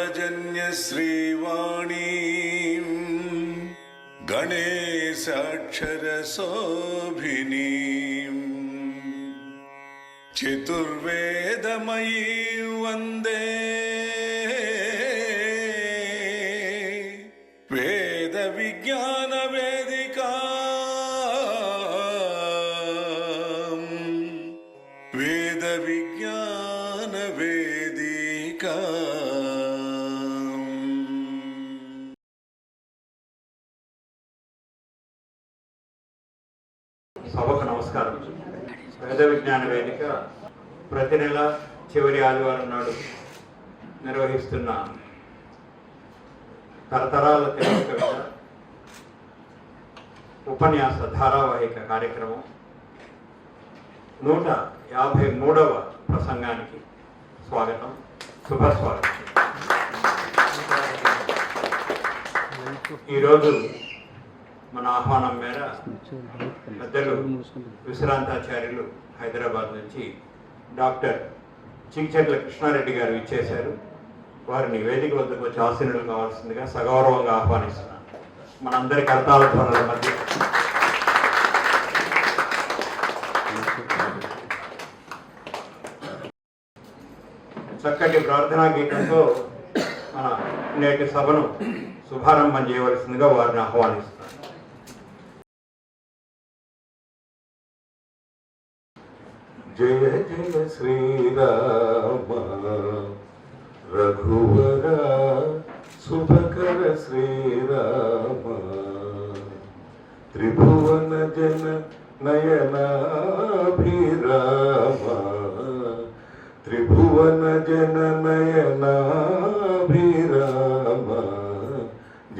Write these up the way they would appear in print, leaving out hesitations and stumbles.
पालजन्य श्रीवाणीं गणेशाक्षरशोभिनीं चतुर्वेदमयीं वन्दे సభకు నమస్కారం. వేద విజ్ఞాన వేదిక ప్రతి నెల చివరి ఆదివారం నాడు నిర్వహిస్తున్న తరతరాల తెలుగు కవిత ఉపన్యాస ధారావాహిక కార్యక్రమం 153వ ప్రసంగానికి స్వాగతం, శుభస్వాగతం. ఈరోజు మన ఆహ్వానం మేర పెద్దలు విశ్రాంతాచార్యులు హైదరాబాద్ నుంచి డాక్టర్ చిగిచెట్ల కృష్ణారెడ్డి గారు ఇచ్చేశారు. వారిని వేదిక వద్దకు వచ్చి ఆసీనులు కావాల్సిందిగా సగౌరవంగా ఆహ్వానిస్తున్నాను. మనందరి కర్తాల ధ్వనుల మధ్య చక్కటి ప్రార్థనా గీతంతో మన నేటి సభను శుభారంభం చేయవలసిందిగా వారిని ఆహ్వానిస్తున్నాను. జయ జయ శ్రీరామ రఘువర శుభకర శ్రీరామ త్రిభువన జన నయనాభిరామ త్రిభువన జన నయనాభిరామ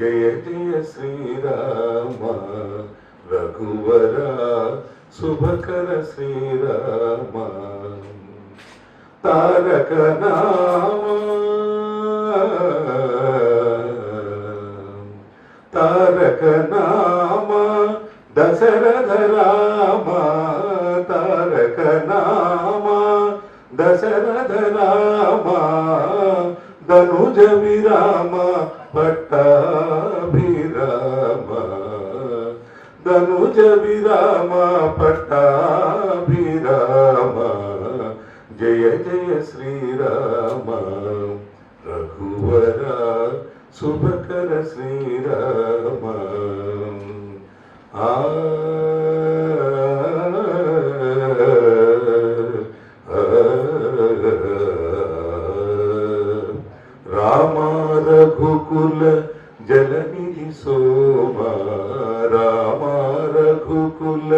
జయ జయ శ్రీరామ రఘువర శుభకర శ్రీరామ తారక నామ తారక నామ దశరథ రామ తారక నామ దశరథ రామ ధనుజ విరామ పట్టాభిరామ ధనుజ విరామ పట్టాభిరామ జయ జయ శ్రీరామ రఘువర శుభకర శ్రీరామ రామ రఘుకుల జలనిధి సోమ రామ రఘుకుల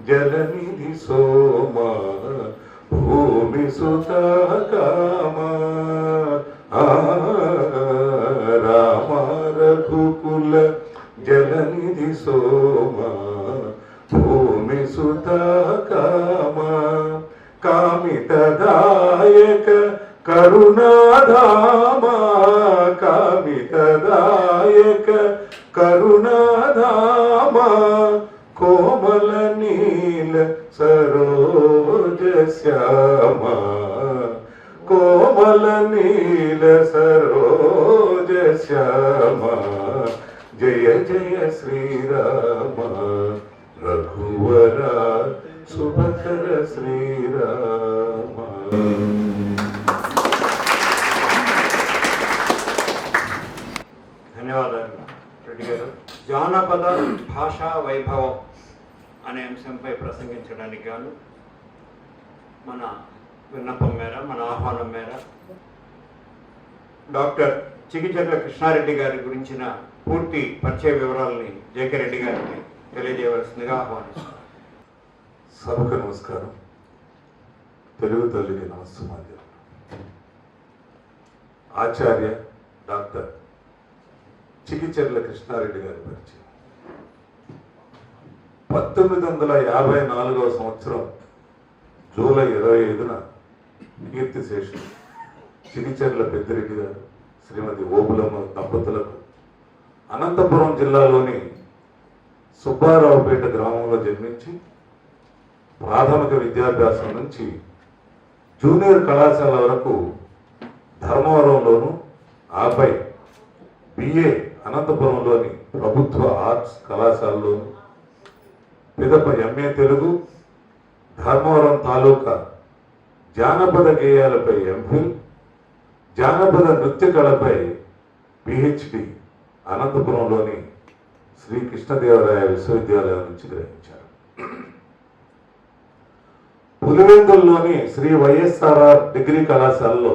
జలనిధి సోమ భూమి సుత కామ రామ రఘుకుల జలనిధి సోమ భూమి సుత కామ కామితదాయక కరుణాధామ కామితదాయక కరుణాధామ కోమల నీల సరోజ శ్యామ కోమల నీల సరోజ శ్యామ జయ జయ శ్రీరామ రఘువర శుభకర శ్రీరామ. ధన్యవాదాలు రెడ్డి గారు. జానపద భాషా వైభవం అనే అంశంపై ప్రసంగించడానికి గాను మన విన్నపం మేర, మన ఆహ్వానం మేర డాక్టర్ చిగిచెట్ల కృష్ణారెడ్డి గారి గురించిన పూర్తి పరిచయ వివరాలని జేకే రెడ్డి గారికి తెలియజేయవలసిందిగా ఆహ్వానిస్తున్నాను. సభకు నమస్కారం. తెలుగు తల్లికి నమస్కారం. ఆచార్య డాక్టర్ చిగిచెట్ల కృష్ణారెడ్డి గారి పరిచయం 1954వ సంవత్సరం జూలై 25న కీర్తిశేషులు చిగిచెట్ల పెద్దిరెడ్డి గారు శ్రీమతి ఓబులమ్మ దంపతులకు అనంతపురం జిల్లాలోని సుబ్బారావుపేట గ్రామంలో జన్మించి ప్రాథమిక విద్యాభ్యాసం నుంచి జూనియర్ కళాశాల వరకు ధర్మవరంలోను, ఆపై బిఏ అనంతపురంలోని ప్రభుత్వ ఆర్ట్స్ కళాశాలలోను, పిదప ఎంఏ తెలుగు, ధర్మవరం తాలూకా జానపద గేయాలపై ఎంఫిల్, జానపద నృత్య కళపై పిహెచ్డి అనంతపురంలోని శ్రీ కృష్ణదేవరాయ విశ్వవిద్యాలయం నుంచి గ్రహించారు. పులివెందుల్లోని శ్రీ వైఎస్ఆర్ఆర్ డిగ్రీ కళాశాలలో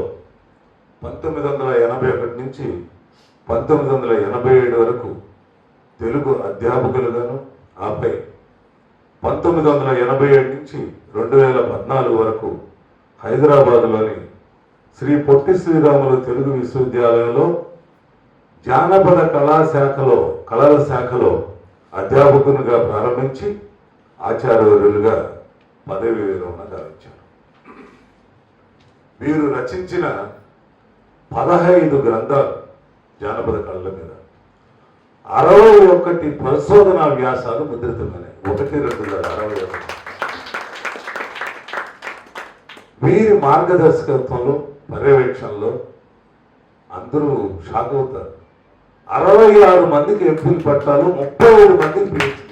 1981 నుంచి 1987 వరకు తెలుగు అధ్యాపకులుగాను, ఆపై 1987 నుంచి 2014 వరకు హైదరాబాదులోని శ్రీ పొట్టి శ్రీరాములు తెలుగు విశ్వవిద్యాలయంలో జానపద కళల శాఖలో అధ్యాపకునిగా ప్రారంభించి ఆచార్యవర్యులుగా పదవి విరమణ గావించారు. వీరు రచించిన 15 గ్రంథాలు జానపద కళల మీద, 61 పరిశోధనా వ్యాసాలు ముద్రితమైనవి. 1-2 వీరి మార్గదర్శకత్వంలో, పర్యవేక్షణలో అందరూ షాక్ అవుతారు. 66 మందికి ఎంఫిల్ పట్టాలు, 37 మందికి పిహెచ్డి.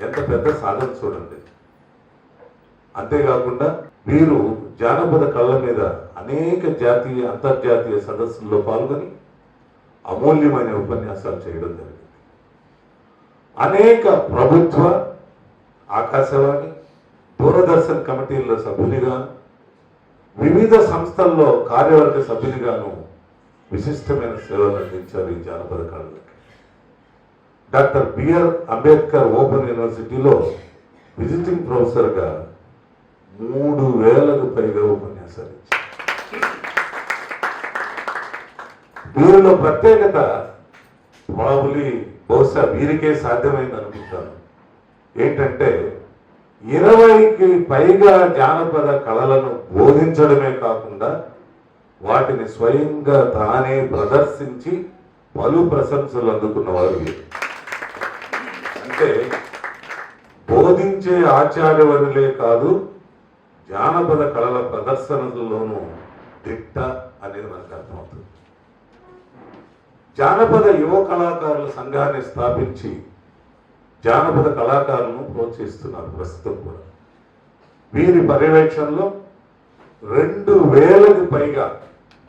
ఎంత పెద్ద సాధన చూడండి. అంతేకాకుండా వీరు జానపద కళల మీద అనేక జాతీయ అంతర్జాతీయ సదస్సుల్లో పాల్గొని అమూల్యమైన ఉపన్యాసాలు చేయడం జరిగింది. అనేక ప్రభుత్వ, ఆకాశవాణి, దూరదర్శన్ కమిటీల్లో సభ్యునిగాను, వివిధ సంస్థల్లో కార్యవర్గ సభ్యునిగాను విశిష్టమైన సేవలు అందించారు ఈ జానపద కళలకి. డాక్టర్ బిఆర్ అంబేద్కర్ ఓపెన్ యూనివర్సిటీలో విజిటింగ్ ప్రొఫెసర్గా 3000కు పైగా ఉపన్యాసాలు ఇచ్చారు. వీరిలో ప్రత్యేకత బహుశా వీరికే సాధ్యమైంది అనుకుంటాను. ఏంటంటే 20కి పైగా జానపద కళలను బోధించడమే కాకుండా వాటిని స్వయంగా తానే ప్రదర్శించి పలు ప్రశంసలు అందుకున్నవారు వీరు. అంటే బోధించే ఆచార్యవరులే కాదు, జానపద కళల ప్రదర్శనలోనూ దిట్ట అనేది మనకు అర్థమవుతుంది. జానపద యువ కళాకారుల సంఘాన్ని స్థాపించి జానపద కళాకారులను ప్రోత్సహిస్తున్నారు ప్రస్తుతం కూడా. వీరి పర్యవేక్షణలో 2000కి పైగా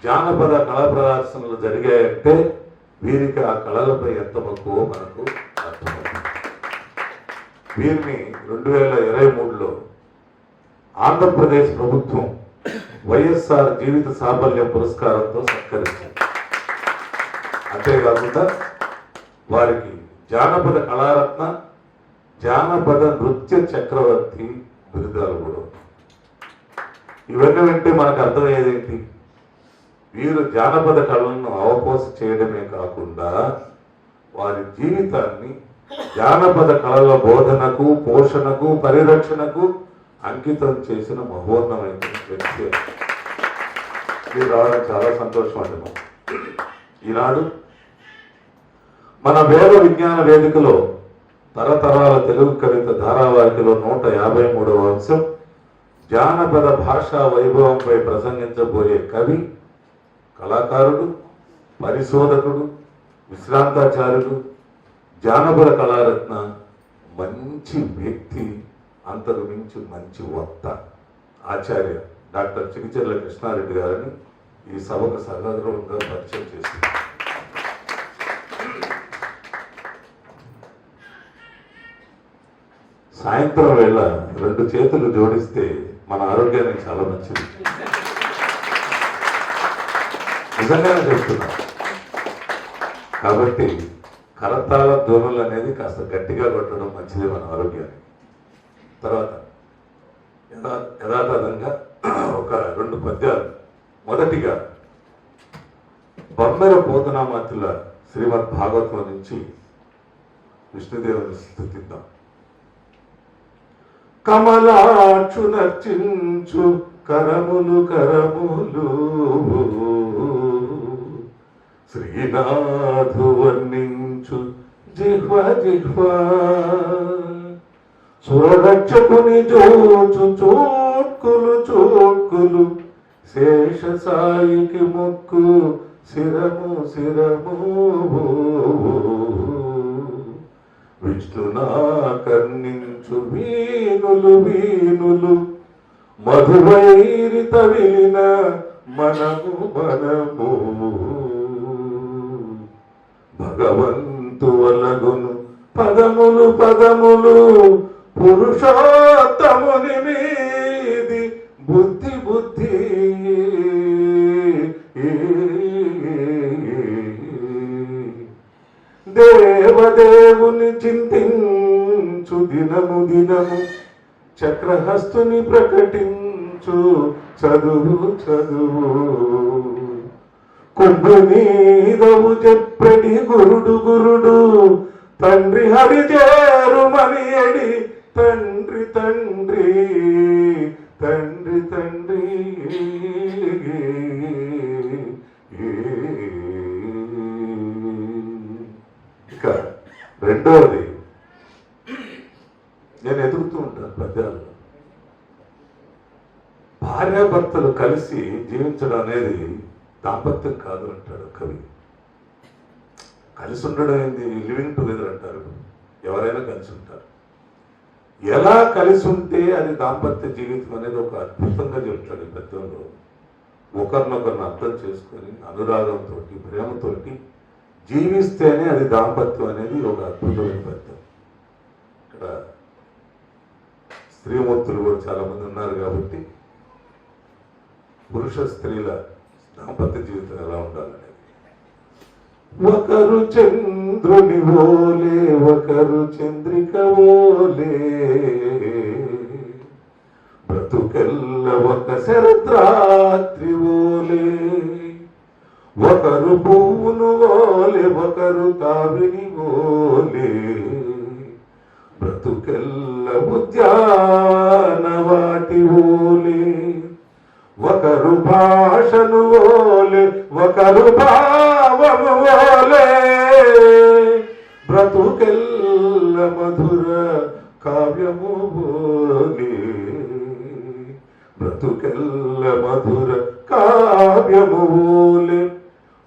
జానపద కళా ప్రదర్శనలు జరిగాయంటే వీరికి ఆ కళలపై ఎంత మక్కువో మనకు అర్థమవుతుంది. వీరిని 2023లో ఆంధ్రప్రదేశ్ ప్రభుత్వం వైఎస్ఆర్ జీవిత సాఫల్య పురస్కారంతో సత్కరించింది. అంతేకాకుండా వారికి జానపద కళారత్న, జానపద నృత్య చక్రవర్తి బిరుదాలు కూడా. ఇవన్నీ వింటే మనకు అర్థమయ్యేదేంటి? వీరు జానపద కళలను అవపోస చేయడమే కాకుండా వారి జీవితాన్ని జానపద కళల బోధనకు, పోషణకు, పరిరక్షణకు అంకితం చేసిన మహోన్నమైన వ్యక్తి. మీరు రావడం చాలా సంతోషం అండి. ఈనాడు మన వేద విజ్ఞాన వేదికలో తరతరాల తెలుగు కవిత ధారావాహికలో 153వ అంశం జానపద భాషా వైభవంపై ప్రసంగించబోయే కవి, కళాకారుడు, పరిశోధకుడు, విశ్రాంతాచార్యుడు, జానపద కళారత్న, మంచి వ్యక్తి, అంతకు మించి మంచి వక్త, ఆచార్య డాక్టర్ చిగిచెర్ల కృష్ణారెడ్డి గారిని ఈ సభకు సగౌరవంగా పరిచయం చేస్తున్నారు. సాయంత్రం వేళ 2 చేతులు జోడిస్తే మన ఆరోగ్యానికి చాలా మంచిది. నిజంగానే చెప్తున్నా. కాబట్టి కరతాళ ధ్వనులు అనేది కాస్త గట్టిగా కొట్టడం మంచిది మన ఆరోగ్యానికి. తర్వాత యథాతథంగా ఒక 2 పద్యాలు. మొదటిగా బొమ్మెర పోతనామాతుల శ్రీమద్ భాగవతం నుంచి విష్ణుదేవుని స్తుతిద్దాం. కమలాక్షు నర్చించు కరములు కరములు శ్రీనాథు వర్ణించు జిహ్వ జిహ్వ సురరక్షకుని జోచు చోట్కులు చోట్కులు శేష సాయికి మొక్కు శిరము శిరము విష్ణునా కర్ణించు వీనులు వీనులు మధువైరి తవిలిన మనము మనము భగవంతు వలగును పదములు పదములు పురుషోత్తముని మీది బుద్ధి బుద్ధి దేవదేవుని చింతించు దినము దినము చక్రహస్తుని ప్రకటించు చదువు చదువు కుంభనీదవు చెప్పడి గురుడు గురుడు తండ్రి హరి చేరుమని ఎడి తండ్రి తండ్రి తండ్రి తండ్రి ఇక రెండవది నేను ఎదుగుతూ ఉంటాను పద్యాల్లో భార్యాభర్తలు కలిసి జీవించడం అనేది దాంపత్యం కాదు అంటాడు కవి. కలిసి ఉండడం ఏంది? లివింగ్ టుగెదర్ అంటారు. ఎవరైనా కలిసి ఉంటారు. ఎలా కలిసి ఉంటే అది దాంపత్య జీవితం అనేది ఒక అద్భుతంగా చెప్తాడు ఈ పద్యంలో. ఒకరినొకరిని అర్థం చేసుకొని అనురాగంతో ప్రేమతోటి జీవిస్తేనే అది దాంపత్యం అనేది ఒక అద్భుతమైన పద్యం. ఇక్కడ స్త్రీమూర్తులు కూడా చాలా మంది ఉన్నారు కాబట్టి పురుష స్త్రీల దాంపత్య జీవితం ఎలా ఉండాలనేది. ఒకరు చంద్రుని ఓలే ఒకరు చంద్రిక ఓలే బ్రతుకెల్ల ఒక శరద్రాత్రి ఓలే ఒకరు పువ్వును ఓలే ఒకరు తావిని ఓలే బ్రతుకెల్ల ఉద్యానవాటి ఓలే ఒకరు భాషను ఓలే ఒకరు భావము ఓలే బ్రతుకెల్ల మధుర కావ్యము ఓలే బ్రతుకెల్ల మధుర కావ్యము ఓలే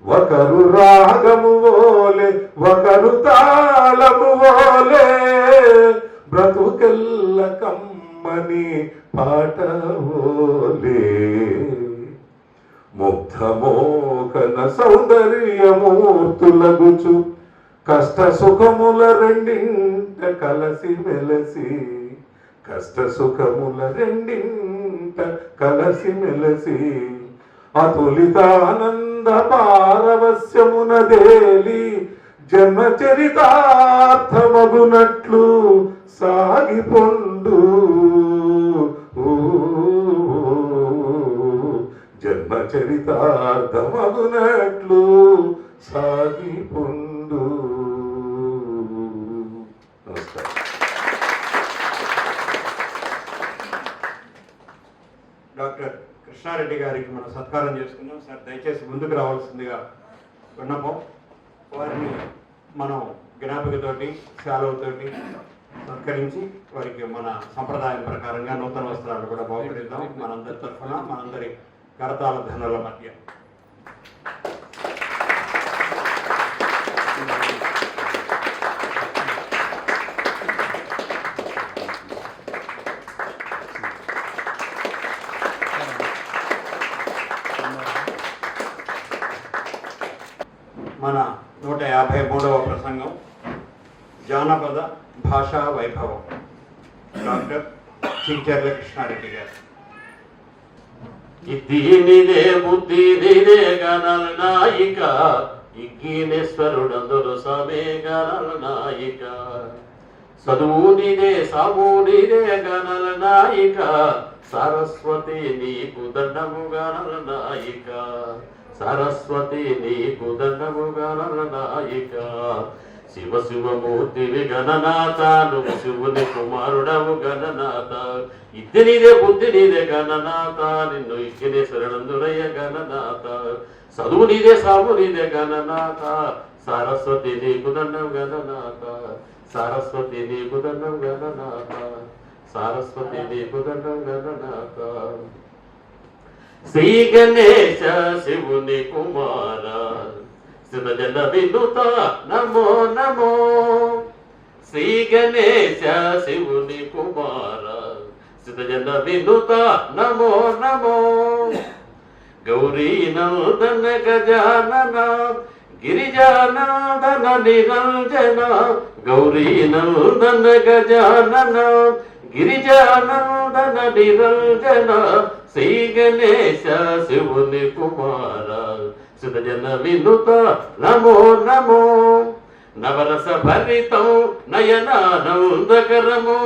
ఒకరు రాగము ఓలే ఒకరు తాళము ఓలే బ్రతుకెల్ల కమ్మని పాట ఓలే ముగ్ధమోకన సౌందర్యమూర్తులగుచు కష్ట సుఖముల రెండింట కలసి మెలసి కష్ట సుఖముల రెండింట కలసి మెలసి అతులితానంద పారవస్యమున దేలి జన్మ చరితార్థమగునట్లు సాగిపొండు జన్మ చరితార్థమగునట్లు సాగిపొండు. నమస్కారం. డాక్టర్ కృష్ణారెడ్డి గారికి మనం సత్కారం చేసుకున్నాం. సార్ దయచేసి ముందుకు రావాల్సిందిగా విన్నపం. వారిని మనం జ్ఞాపికతోటి శాలువతోటి సత్కరించి వారికి మన సంప్రదాయం ప్రకారంగా నూతన వస్త్రాలు కూడా బహుకరిద్దాం. మనందరి తరఫున మనందరి కరతాళ ధనుల మధ్య. మన 153వ ప్రసంగం జానపద భాషా వైభవం. డాక్టర్ చించర్ల కృష్ణారెడ్డి గారు. ఇద్దీనిదే బుద్ధినిదే గణల నాయిక ఇగ్గీనేశ్వరుడందులు సమే గణల నాయిక చదువునిదే సామునిదే గణల నాయిక సరస్వతి నీకు దండము గణల నాయిక సరస్వతి నీకు దండము గణల నాయిక శివ శివమూర్తివి గణనాథ నువ్వు శివుని కుమారుడవు గణనాథ ఇద్ది నీదే బుద్ధి నీదే గణనాథ నిన్ను ఇక్కినే శరణందురయ్య గణనాథ చదువు నీదే సాము నీదే గణనాథ సరస్వతి నీకు దండం గణనాథ సరస్వతి నీకు దండం గణనాథ సరస్వతి నీకు దండం గణనాథ శ్రీ గణేశ శివుని కుమార శివజన వినుత నమో నమో శ్రీ గణేశ శివుని కుమార శివజన వినుత నమో నమో గౌరీ నందన గజానన గిరిజానందన నిరంజన గౌరీ నందన గజానన గిరిజానందన నిరంజన శ్రీ గణేశ శివుని కుమార సుతజన వినుత నమో నమో నవరస భరితం నయనానందకరము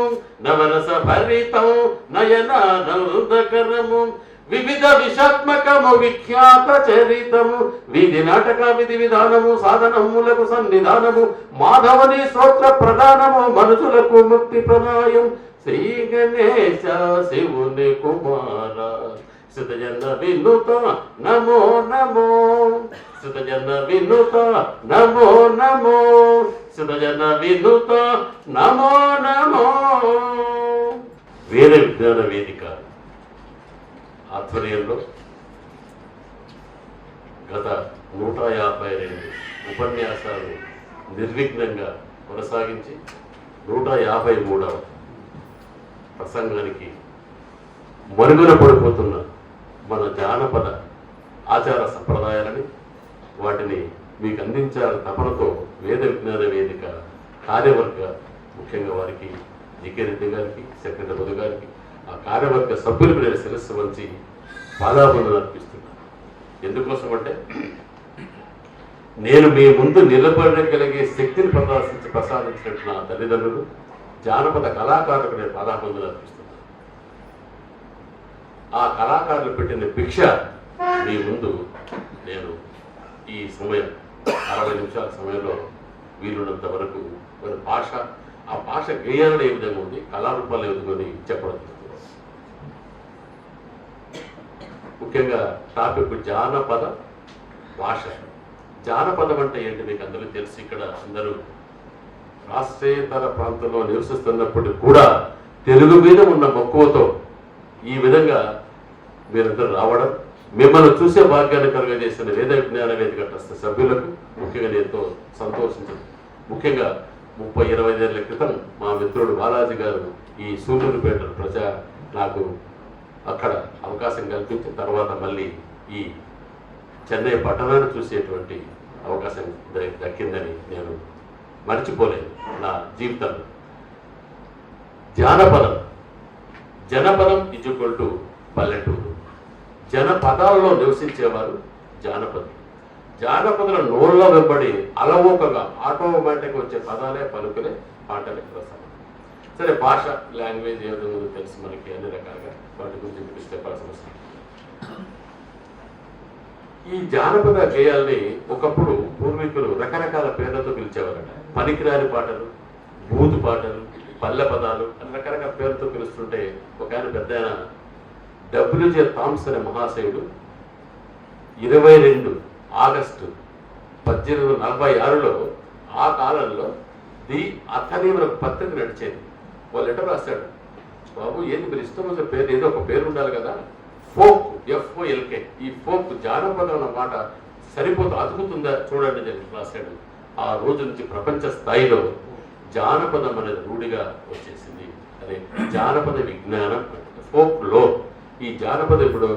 నవరస భరితం నయనానందకరము వివిధ విషాత్మకము విఖ్యాత చరితము వీధి నాటక విధి విధానము సాధనములకు సన్నిధానము మాధవని స్తోత్ర ప్రధానము మనుషులకు ముక్తి ప్రదాయం శ్రీ గణేశ శివుని కుమార సుతజన వినుత నమో నమో సుతజన వినుత నమో నమో సుతజన వినుత నమో నమో వేద విజ్ఞాన వేదిక ఆధ్వర్యంలో గత 152 ఉపన్యాసాలు నిర్విఘ్నంగా కొనసాగించి 153వ ప్రసంగానికి మరుగున పడిపోతున్న మన జానపద ఆచార సంప్రదాయాలని వాటిని మీకు అందించాల తపనతో వేద విజ్ఞాన వేదిక కార్యవర్గ ముఖ్యంగా వారికి జికే రెడ్డి గారికి సెక్రటరీ మధు గారికి ఆ కార్యవర్గ సభ్యులకు నేను శిరస్సు వంచి పాదాబంధన అర్పిస్తున్నాను. ఎందుకోసం అంటే నేను మీ ముందు నిలబడగలిగే శక్తిని ప్రసాదించినట్టు నా తల్లిదండ్రులు జానపద కళాకారులకు నేను పాదాబంధన అర్పిస్తున్నాను. ఆ కళాకారులు పెట్టిన భిక్ష మీ ముందు నేను ఈ సమయం 60 నిమిషాల సమయంలో వీలున్నంత వరకు మన భాష ఆ భాష గేయాలను ఏ విధంగా ఉంది కళారూపాలు ఏ విధంగా చెప్పడం. ముఖ్యంగా టాపిక్ జానపద భాష. జానపదం అంటే ఏంటి మీకు అందరికీ తెలుసు. ఇక్కడ అందరూ రాష్ట్రేతర ప్రాంతంలో నివసిస్తున్నప్పటికీ కూడా తెలుగు మీద ఉన్న మక్కువతో ఈ విధంగా మీరందరూ రావడం, మిమ్మల్ని చూసే భాగ్యాన్ని కలుగజేసిన వేద విజ్ఞాన వేదిక ట్రస్ట్ సభ్యులకు ముఖ్యంగా నేను ఎంతో సంతోషించాను. ముఖ్యంగా 30-25 ఏళ్ల క్రితం మా మిత్రుడు బాలాజీ గారు ఈ సూళ్ళూరుపేట నాకు అక్కడ అవకాశం కల్పించి తర్వాత మళ్ళీ ఈ చెన్నై పట్టణాన్ని చూసేటువంటి అవకాశం దక్కిందని నేను మర్చిపోలేను నా జీవితంలో. జానపదం, జనపదం ఈక్వల్ టు పల్లెటూరు. జనపదాలలో నివసించేవారు జానపదులు. జానపదుల నోళ్ళ వెంబడి అలవోకగా ఆటోమేటిక్ వచ్చే పదాలే పలుకులే పాటలే ప్రసారం. సరే, భాష లాంగ్వేజ్ ఏ విధంగా తెలుసు మనకి అన్ని రకాలుగా, వాటి గురించి మీకు చెప్పాల్సిన అవసరం. ఈ జానపద గేయాల్ని ఒకప్పుడు పూర్వీకులు రకరకాల పేర్లతో పిలిచేవారట. పనికిరాని పాటలు, బూతు పాటలు, పల్లె పదాలు అని రకరకాల పేర్లతో పిలుస్తుంటే ఒక ఆయన పెద్ద ఆయన డబ్ల్యూజే థామ్స్ అనే మహాశయుడు 22 ఆగస్టు 1846లో ఆ కాలంలో ది అతని ఒక పత్రిక నడిచేది. వాళ్ళు లెటర్ రాశాడు, బాబు ఏంది మీరు ఇష్టం వచ్చిన పేరు, ఏదో ఒక పేరు ఉండాలి కదా, ఫోక్, FOLK, ఈ ఫోక్ జానపదం అన్న మాట సరిపోతూ అతుకుతుందా చూడండి అని రాశాడు. ఆ రోజు నుంచి ప్రపంచ స్థాయిలో జానపదం అనేది రూఢిగా వచ్చేసింది. అదే జానపద విజ్ఞానం, ఫోక్ లో. ఈ జానపద ఇప్పుడు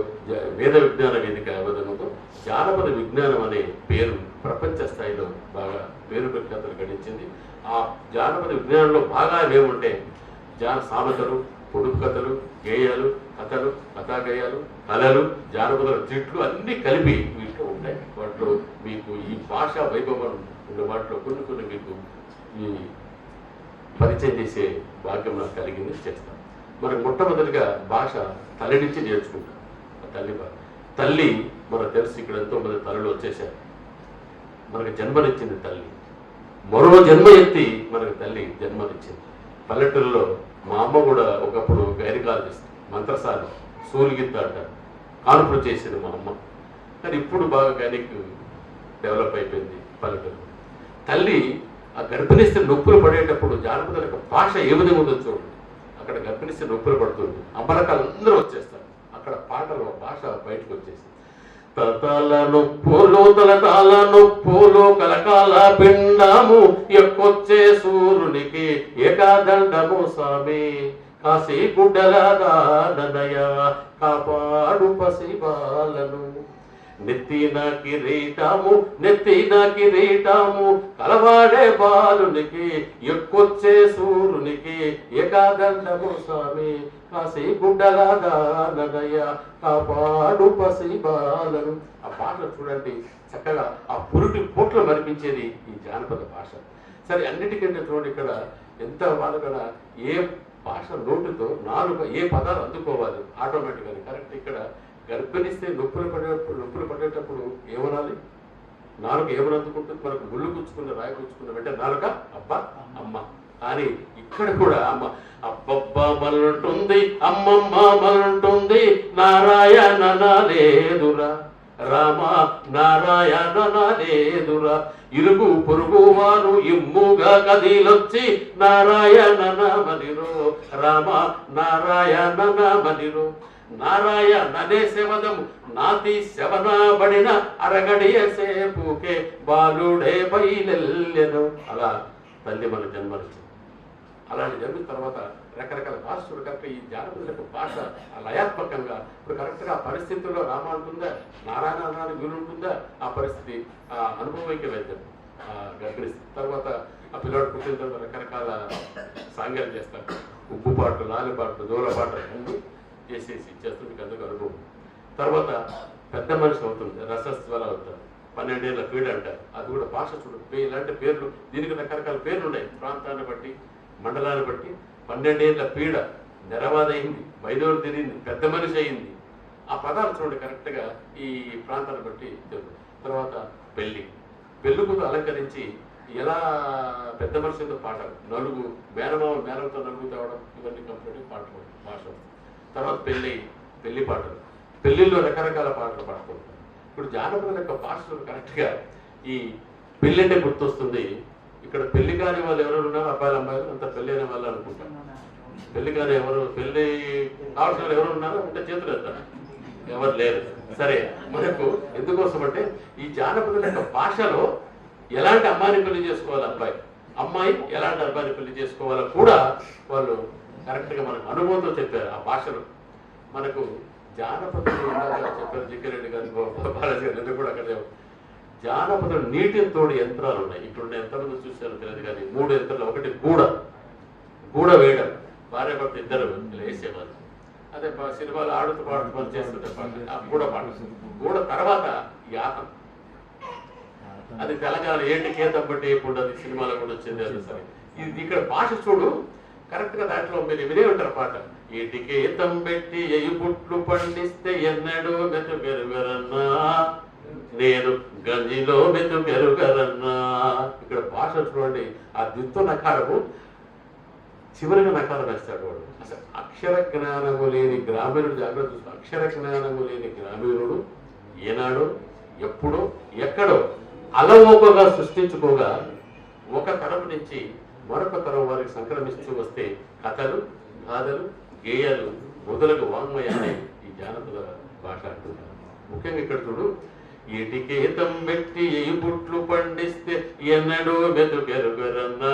వేద విజ్ఞాన వేదిక విధంగా జానపద విజ్ఞానం అనే పేరు ప్రపంచ స్థాయిలో బాగా పేరు ప్రఖ్యాతలు గడించింది. ఆ జానపద విజ్ఞానంలో బాగా ఏముంటే సామెతలు, పొడుపు కథలు, గేయాలు, కథలు, కథాగేయాలు, కళలు, జానపద చిట్లు అన్నీ కలిపి వీటిలో ఉంటాయి. వాటిలో మీకు ఈ భాషా వైభవం ఉండే వాటిలో కొన్ని మీకు ఈ పరిచయం చేసే భాగ్యం నాకు కలిగింది, చేస్తాను. మనకు మొట్టమొదటిగా భాష తల్లి నుంచి నేర్చుకుంటాం. తల్లి మనకు తెలుసు, ఇక్కడ ఎంతో మంది తల్లులు వచ్చేసారు. మనకు జన్మనిచ్చింది తల్లి, మరో జన్మ ఎత్తి మనకు తల్లి జన్మనిచ్చింది. పల్లెటూరులో మా అమ్మ కూడా ఒకప్పుడు గైరికాలు చేస్తుంది, మంత్రసారి, సూలిగిత్త అంటారు, కాన్పులు చేసేది మా అమ్మ. కానీ ఇప్పుడు బాగా గైనిక్ డెవలప్ అయిపోయింది పల్లెటూరు. తల్లి ఆ గర్భిణిస్తే నొప్పులు పడేటప్పుడు జానపద యొక్క భాష ఏ విధంగా ఉందో చూడండి. అక్కడ గర్భిణిస్తే నొప్పులు పడుతుంది, అమ్మలకాలు అందరూ వచ్చేస్తారు. ఆ అక్కడ పాటలో భాష బయటకు వచ్చేసి తలతాల నొప్పులు తలతాల నొప్పులు కలకాల పిండము ఎక్కొచ్చే సూర్యునికి ఏకాదండము స్వామి కాశీ గుడ్డల దాననయ కాపాడు పసిబాలను నెత్తిన కిరీటము కలవాడే బాలునికి ఎక్కొచ్చే సూర్యునికి ఏకాదండము స్వామి కాశీ గుడ్డల దాననయ కాపాడు పసిబాలను. ఆ పాట చూడండి చక్కగా ఆ పురుటి పోట్లు మరిపించేది ఈ జానపద భాష. సరే అన్నిటికంటే చూడండి ఇక్కడ ఎంత వాళ్ళు కూడా ఏ భాష నోటుతో ఏ పదాలు అందుకోవాలి ఆటోమేటిక్గా కరెక్ట్. ఇక్కడ గర్భిణిస్తే నొప్పులు పడేటప్పుడు ఏమనాలి? నాలుక ఏమని అందుకుంటుంది? మనకు ముళ్ళు గుచ్చుకున్న రాయి గుచ్చుకున్న వెంటనే నాలుక అబ్బా అమ్మ. కానీ ఇక్కడ కూడా అమ్మ అబ్బబ్బ మలుంటుంది అమ్మమ్మ మలుంటుంది నారాయణ లేదురా రామ నారాయణ లేదురా ఇరుగు పొరుగు వారు ఇమ్ముగా కదిలొచ్చి నారాయణ మనిరో రామ నారాయణ మనిరో నారాయణనే శవదము నాతి శవనబడిన అరగడియ సేపుకే బాలుడే బయలెల్లెను. అలా తల్లి మన జన్మనిచ్చింది. అలాంటి జన్మిన తర్వాత రకరకాల భాషలు కరెక్ట్ ఈ జానపద భాష లయాత్మకంగా ఇప్పుడు కరెక్ట్గా ఆ పరిస్థితుల్లో రామ అంటుందా నారాయణ అన్నాడు వీలు ఉంటుందా ఆ పరిస్థితి ఆ అనుభవంకి వెళ్తాడు. గర్భిణిస్తుంది తర్వాత ఆ పిల్లవాడు పుట్టిన తర్వాత రకరకాల సాంగ్యాలు చేస్తారు. ఉప్పు పాటలు లాలిపాటలు జోలపాటలు అన్నీ చేసేసి చేస్తుంది అందుకు అనుభవం. తర్వాత పెద్ద మనిషి అవుతుంది రసస్వర అవుతారు 12 ఏళ్ళ పీడ అంటారు. అది కూడా భాష చూడు ఇలాంటి పేర్లు దీనికి రకరకాల పేర్లు ఉన్నాయి ప్రాంతాన్ని బట్టి మండలాన్ని బట్టి. 12 ఏళ్ళ పీడ నెరవాదైంది వైదోడు తిరిగింది పెద్ద మనిషి అయింది. ఆ పదాలు చూడండి కరెక్ట్గా ఈ ప్రాంతాన్ని బట్టి తెలుసు. తర్వాత పెళ్ళికు అలంకరించి ఎలా పెద్ద మనిషితో పాటలు నలుగు మేనలతో నలుగు తేవడం ఇవన్నీ కంప్లీట్ పాటలు భాష. తర్వాత పెళ్లి పాటలు పెళ్లిలో రకరకాల పాటలు పాడుకుంటారు. ఇప్పుడు జానపదుల యొక్క భాషలు కరెక్ట్గా ఈ పెళ్ళి అంటే గుర్తొస్తుంది. ఇక్కడ పెళ్లి కాని వాళ్ళు ఎవరు ఉన్నారు అబ్బాయిలు అమ్మాయిలు అంత పెళ్లి అయిన వాళ్ళు అనుకుంటారు. పెళ్లి కాని పెళ్లి కావాల్సిన వాళ్ళు ఎవరు ఉన్నారు అంటే చేతులు ఎత్తారు ఎవరు లేరు. సరే మనకు ఎందుకోసం అంటే ఈ జానపదుల యొక్క భాషలో ఎలాంటి అమ్మాయిని పెళ్లి చేసుకోవాలి అమ్మాయి ఎలాంటి అబ్బాయిని పెళ్లి చేసుకోవాలో కూడా వాళ్ళు కరెక్ట్గా మనకు అనుభవంతో చెప్పారు. ఆ భాషలో మనకు జానపదులు చెప్పారు జిక్కిరెడ్డి గారు బాలాజీ గారు కూడా అక్కడ జానపదులు నీటిని తోడు యంత్రాలు ఉన్నాయి. ఇప్పుడు ఎంతమంది చూశారు తెలియదు కానీ 3 యంత్రాలు. ఒకటి గూడ వేయడం భార్య భర్త ఇద్దరు వేసేవాళ్ళు. అదే సినిమాలు ఆడుతూ పాడుతూ చేస్తుంటే పాట గూడ తర్వాత యాతం. అది తెలంగాణ ఏటికేతం బట్టి ఇప్పుడు అది సినిమాలో కూడా వచ్చింది. అది సరే ఇది ఇక్కడ భాష చూడు కరెక్ట్గా దాంట్లో మీరు వినే ఉంటారు పాట. ఏటికేతం పెట్టి ఎయ్యుబుట్లు పండిస్తే ఎన్నడూ మెతుకెరుగరన్నా నేను గంజిలో మెతుకెరుగరన్నా. ఇక్కడ భాష చూడండి ఆ దిత్తు నకారము చివరిగా నకారం వేస్తాడు వాడు. అసలు అక్షర జ్ఞానము లేని గ్రామీణుడు జాగ్రత్త చూస్తూ అక్షర జ్ఞానము లేని గ్రామీణుడు ఏనాడో ఎప్పుడో ఎక్కడో అలవోకగా సృష్టించుకోగా ఒక తరం నుంచి మరొక తరం వారికి సంక్రమిస్తూ వస్తే కథలు గాథలు గేయాలు మొదలగు వాంగ్మయాన్ని ఈ జానపద భాష అంటున్నారు. ముఖ్యంగా ఇక్కడ చూడు ఏటికేతం పెట్టి ఎయ్యుబుట్లు పండిస్తే ఎన్నడూ మెతుకెరుగరన్నా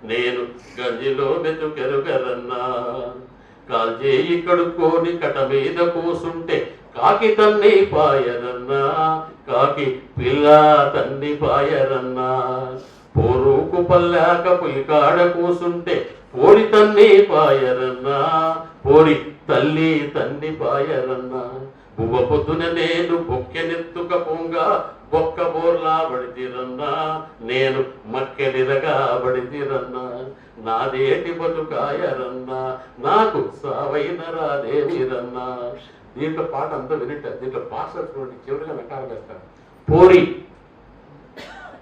నేను గంజిలో మెతుకెరుగరన్నా కాల్చేయి కడుక్కొని కట మీద కూసుంటే కాకి తన్ని పాయరన్నా కాకి పిల్ల తన్ని పాయరన్నా పోరుకు పల్లాక పులికాడ కూసుంటే పోరి తన్ని పాయరన్నా పోరి తల్లి తన్ని పాయరన్నా బువ్వ పొద్దున నేను బొక్కెనెత్తుక పొంగా బొక్క బోర్లా బడితిరన్నా నేను మక్కెనిరగా బడితిరన్నా నాదేటి బతుకాయరన్నా నాకు సావైన రాదేమిరన్నా. దీంట్లో పాట అంతా వినింటారు. దీంట్లో భాష చూడండి చివరిగా నకారం వేస్తారు.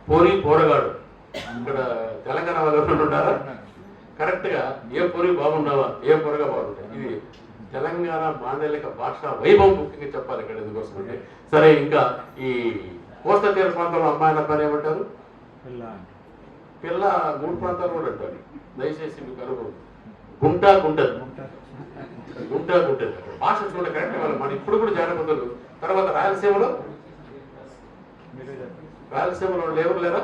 పోరి పోరగాడు. ఇక్కడ తెలంగాణ వాళ్ళు ఉన్నారా కరెక్ట్గా ఏ పొరి బాగున్నావా ఏ పొరగా బాగుంటాయి. ఇది తెలంగాణ మాండలిక భాష వైభవం ముఖ్యంగా చెప్పాలి ఇక్కడ ఎందుకోసం అంటే. సరే ఇంకా ఈ కోస్తా తీర ప్రాంతంలో అమ్మాయిల పని ఏమంటారు పిల్ల 3 ప్రాంతాలు కూడా అంటారు. దయచేసి మీకు అనుభవం గుంటాకుంటది భాష చూడ కరెక్ట్ వాళ్ళు మన ఇప్పుడు కూడా జానపదులు. తర్వాత రాయలసీమలో లేవరు లేరా?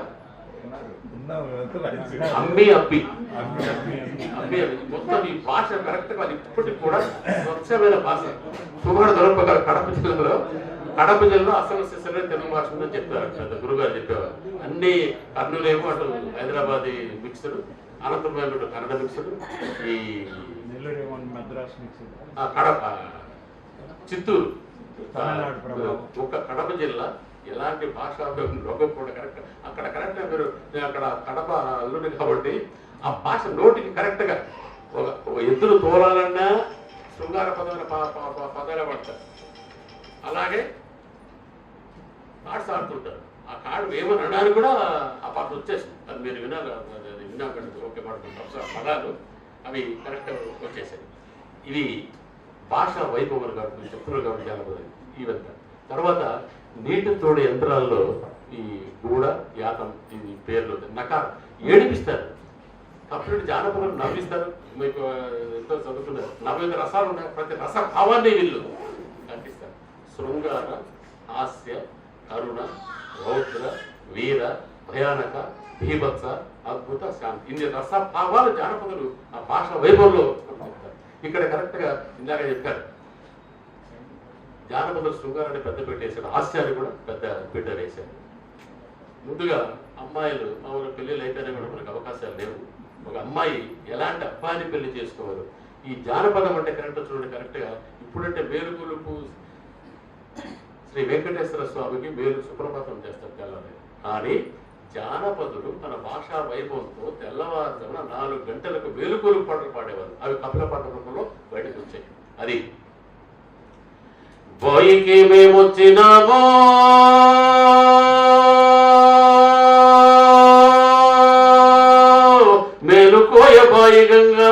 అమ్మి అప్పి మొత్తం ఈ భాష కరెక్ట్ గా ఇప్పటికి కూడా స్వచ్ఛమైన భాష. సుమారు దొరకగారు కడప జిల్లాలో అసలు సిసలైన తెలుగు భాష ఉందని చెప్తారు పెద్ద గురుగారు చెప్పేవారు. అన్ని కర్నూలేమో అటు హైదరాబాద్ మిక్స్డ్, అనంతపురం కన్నడ మిక్స్డ్, ఈ కడప చిత్తూరు ఒక కడప జిల్లా ఎలాంటి భాషా రోగం కూడా కరెక్ట్ అక్కడ కరెక్ట్ గా మీరు అక్కడ కడప అల్లుడు కాబట్టి ఆ భాష నోటికి కరెక్ట్ గా ఒక ఎద్దులు తోలాలన్నా శృంగార పదాలు పడతారు. అలాగే కార్డ్స్ ఆడుతుంటారు. ఆ కార్డు ఏమని అనడానికి కూడా ఆ పాట వచ్చేసింది. అది మీరు వినాకండి ఓకే పడుతుంటారు పదాలు అవి కరెక్ట్ వచ్చేసాయి. ఇవి భాషా వైభవం కాబట్టి చెప్తున్నారు కాబట్టి జానపదం ఇవంతా. తర్వాత నీటి తోడు యంత్రాల్లో ఈ గూడ యాతం ఇది పేర్లు నకారం ఏడిపిస్తారు. కంప్లీట్ జానపదం నవ్విస్తారు. మీకు ఎంతో చదువుతున్నారు. 45 రసాలు ఉన్నాయి. ప్రతి రస భావాన్ని వీళ్ళు కనిపిస్తారు. శృంగార, హాస్య, కరుణ, రౌద్ర, వీర, భయానక, భీభత్స, అద్భుత, శాంతి ఇన్ని రసభావాలు జానపదులు ఆ భాష వైభవంలో కనిపిస్తారు. ఇక్కడ కరెక్ట్ గా ఇందాక చెప్పారు. జానపదులు శృంగారాన్ని పెద్ద పెట్టేశాడు, హాస్యాన్ని కూడా పెద్ద బిడ్డ వేశాడు. ముందుగా అమ్మాయిలు మామూలు పెళ్లిళ్ళు అయితేనే కూడా మనకు అవకాశాలు లేవు. ఒక అమ్మాయి ఎలాంటి అబ్బాయిని పెళ్లి చేసుకోవాలి. ఈ జానపదం అంటే కరెక్ట్ చూడండి. కరెక్ట్ గా ఇప్పుడంటే మేలుగులుపు శ్రీ వెంకటేశ్వర స్వామికి మేలు సుప్రభాతం చేస్తారు తెల్లవారు. కానీ జానపదులు తన భాషా వైభవంతో తెల్లవారుజామున 4 గంటలకు వేలుకోలు పాటలు పాడేవారు. అవి కపిల పాట రూపంలో బయటకు వచ్చాయి. అది బాయికి మేమొచ్చినామో మేలుకోయ బాయి గంగా,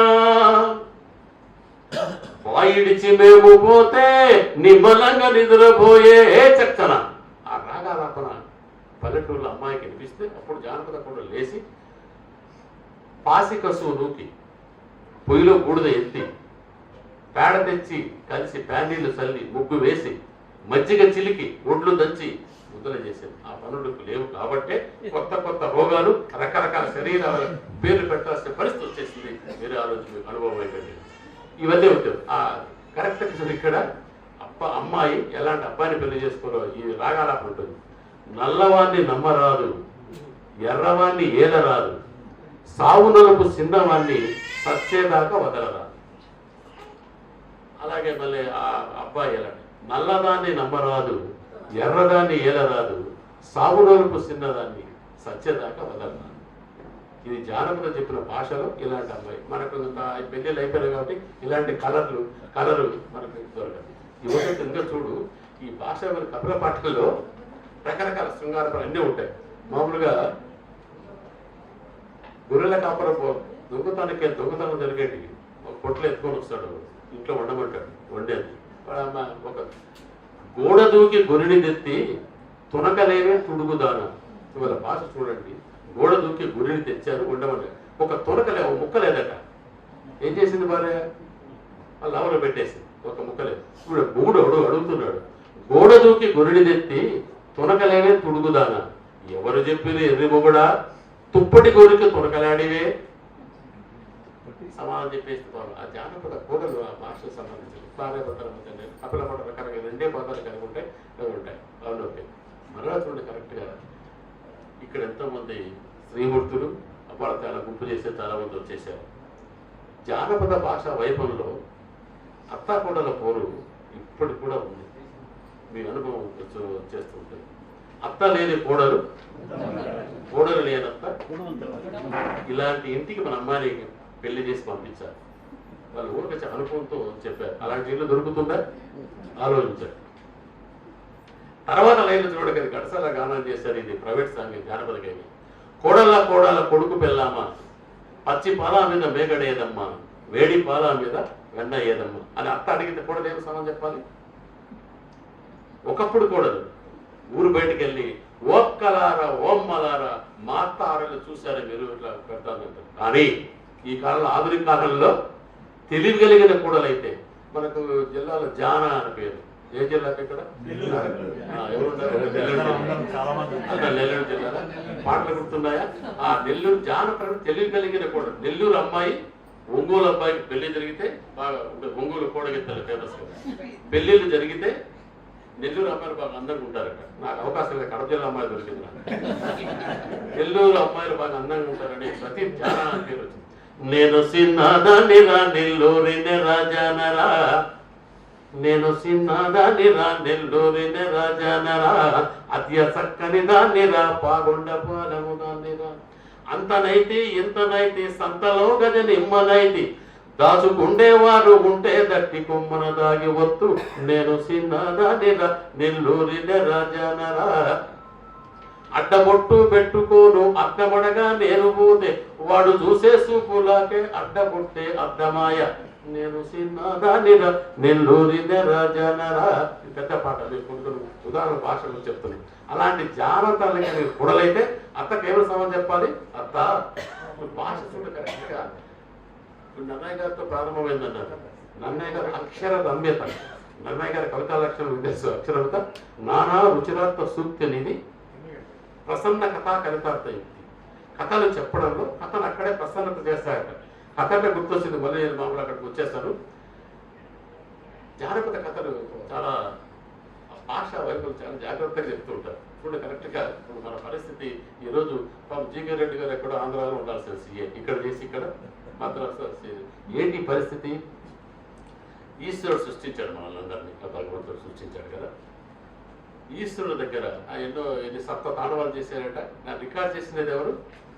బాయిడిచి మేము పోతే నిమ్మలంగా నిద్రపోయే చక్కన. ఆ రాగాలాపన పల్లెటూరులో అమ్మాయికి వినిపిస్తే అప్పుడు జానపద కూడా లేచి పాసి కసువు నూకి పొయ్యిలో బూడిద ఎత్తి పేడ తెచ్చి కలిసి ప్యానీళ్లు చల్లి ముగ్గు వేసి మజ్జిగ చిలికి ఒడ్లు దంచి ముద్దలు చేసేది. ఆ పనులకు లేవు కాబట్టే కొత్త కొత్త రోగాలు రకరకాల శరీరాల పేర్లు పెట్టాల్సిన పరిస్థితి వచ్చేసింది. వేరే ఆలోచన అనుభవం అయిపోయింది. ఇవన్నీ ఉంటాయి. ఆ కరెక్ట్ ఇక్కడ అమ్మాయి ఎలాంటి అబ్బాయిని పెళ్లి చేసుకోరో ఈ రాగాలాపన ఉంటుంది. నల్లవాన్ని నమ్మరాదు, ఎర్రవాన్ని ఏలరాదు, సావు నలుపు చిన్నవాన్ని సచ్చేదాకా వదలరాదు. అలాగే మళ్ళీ ఆ అబ్బాయి ఎలాంటి నల్లదాన్ని నమ్మరాదు, ఎర్రదాన్ని ఏలరాదు, సావు నలుపు చిన్నదాన్ని సచ్చేదాకా వదలరాదు. ఇది జానపద చెప్పిన భాషలో ఇలాంటి అమ్మాయి మనకు పెళ్ళిళ్ళు అయిపోయారు కాబట్టి ఇలాంటి కలరు మనకు దొరకదు. యువత ఇంకా చూడు ఈ భాష కపిల పాటల్లో రకరకాల శృంగార అన్నీ ఉంటాయి. మామూలుగా గొర్రెల కాపరం దొంగతనం జరిగేటి ఒక పొట్లు ఎత్తుకొని వస్తాడు, ఇంట్లో వండమంటాడు, వండేది ఒక గోడ దూకి గొర్రెని తెత్తి తునకలేవే తుడుగుదానా. ఇవాళ భాష చూడండి. గోడ దూకి గొర్రెని తెచ్చారు వండమంటారు. ఒక తునకలే ఒక ముక్క లేదట. ఏం చేసింది భార్య? వాళ్ళు లవలో పెట్టేసింది. ఒక ముక్కలేదు. ఇప్పుడు గూడు అడుగుతున్నాడు, గోడ దూకి గొర్రెని తెత్తి తునకలేవే తుడుగుదానా. ఎవరు చెప్పిన ఎర్రి మొగుడా తుప్పటి గోరికి తునకలాడివే సమానం చెప్పేసి. ఆ జానపద కోడలు ఆ భాషకు సంబంధించి భార్యాభర్తలు కపిల పాట రకరకాల 2 పదాలు కలిగి ఉంటాయి. అవును ఓకే. మరలా చూడండి కరెక్ట్ గా ఇక్కడ ఎంతోమంది శ్రీమూర్తులు అప్పుడు చాలా గుంపు చేసే చాలా మంది వచ్చేసారు. జానపద భాష వైభవంలో అత్తాకోడల పోరు ఇప్పటికి కూడా ఉంది. మీ అనుభవం చేస్తుంటే అత్త లేని కోడలు, కోడలు లేనత్త. ఇలాంటి ఇంటికి మన అమ్మాయిని పెళ్లి చేసి పంపించారు. వాళ్ళు ఊరికి అనుభవంతో చెప్పారు. అలాంటి ఇల్లు దొరుకుతుందా ఆలోచించారు. తర్వాత లైన్లు చూడక గడసాల గానం చేశారు. ఇది ప్రైవేట్ సాంగ్, జానపద గేమి. కోడల కొడుకు పెళ్ళామా, పచ్చి పాల మీద మేగడేదమ్మా, వేడి పాల మీద వెన్న ఏదమ్మా అని అత్త అడిగితే కోడలు ఏమి సమానం చెప్పాలి? ఒకప్పుడు కోడలు ఊరు బయటికి వెళ్ళి ఓక్కలారా ఓమ్మలారా మా అత్త ఆడలు చూశారు మీరు ఇట్లా పెడతానంటారు. కానీ ఈ కాలంలో ఆధునిక కాలంలో తెలివి కలిగిన కూడలైతే మనకు జిల్లాలో జానా అని పేరు. ఏ జిల్లాకి ఇక్కడ ఎవరున్నారు? నెల్లూరు జిల్లాలో పాటలు గుర్తున్నాయా? ఆ నెల్లూరు జానపద తెలివి కలిగిన కూడా. నెల్లూరు అమ్మాయి ఒంగోలు అబ్బాయికి పెళ్లి జరిగితే బాగా ఒంగోలు కోడగిత్తలు ఫేమస్ కదా. పెళ్లిళ్ళు జరిగితే నెల్లూరు అమ్మాయిలు బాగా అందంగా ఉంటారట. నాకు అవకాశం లేదు, కడప జిల్లా అమ్మాయి దొరికింది నాకు. నెల్లూరు అమ్మాయిలు బాగా అందంగా ఉంటారని ప్రతి జానా అని పేరు వచ్చింది. నేను సిన్నదానిరా నెల్లూరినే రాజానరా, నేను సిన్నదానిరా నెల్లూరినే రాజానరా, అత్య చక్కని దానిరా పాగొండ పాలము దానిరా, అంతనైతే ఇంతనైతే సంతలో గజ నిమ్మనైతే దాచుకుండేవారు ఉంటే దట్టి కొమ్మన దాగి వత్తు, నేను సిన్నదానిరా నెల్లూరినే రాజానరా, అడ్డబొట్టు పెట్టుకోను అడ్డమడగా నేను పోతే వాడు చూసే సూపులాకే అడ్డబొట్టే అడ్డమాయ, నేను సిన్నదానిరా నెల్లూరినే రాజానరా. పెద్ద పాట కొన్ని ఉదాహరణ భాషలు చెప్తున్నాయి. అలాంటి జానతల్లి కూడలైతే అత్తకి ఏమైనా సమాధానం చెప్పాలి? అత్త భాష చూడ కరెక్ట్గా ఇప్పుడు నన్నయ్య గారితో ప్రారంభమైందన్నారు. నన్నయ్య గారు అక్షర రమ్యత, నన్నయ్య గారి కవితా లక్షణం ఉద్దేశం అక్షరత నానా రుచిరార్థ సూక్తి అనేది ప్రసన్న కథా కవితార్థ యుక్తి. కథలు చెప్పడంలో కథను అక్కడే ప్రసన్నత చేస్తాయట. కథ అంటే గుర్తొచ్చింది, మళ్ళీ నేను మామూలు అక్కడికి వచ్చేస్తాను. జానపద కథలు చాలా భాషా వైపులు చాలా జాగ్రత్తగా చెప్తూ ఉంటారు. ఇప్పుడు కరెక్ట్గా ఇప్పుడు మన పరిస్థితి ఈరోజు జీకే రెడ్డి గారు ఎక్కడో ఆంధ్రాలో ఉండాల్సిన సీఏ ఇక్కడ చేసి ఇక్కడ మద్రాసు ఏంటి పరిస్థితి? ఈశ్వరుడు సృష్టించాడు మనల్ని అందరినీ, భగవంతుడు సృష్టించాడు కదా. ఈశ్వరుడు దగ్గర ఎన్ని సప్త తాండవాలు చేశారట. నాకు రికార్డ్ చేసినది ఎవరు?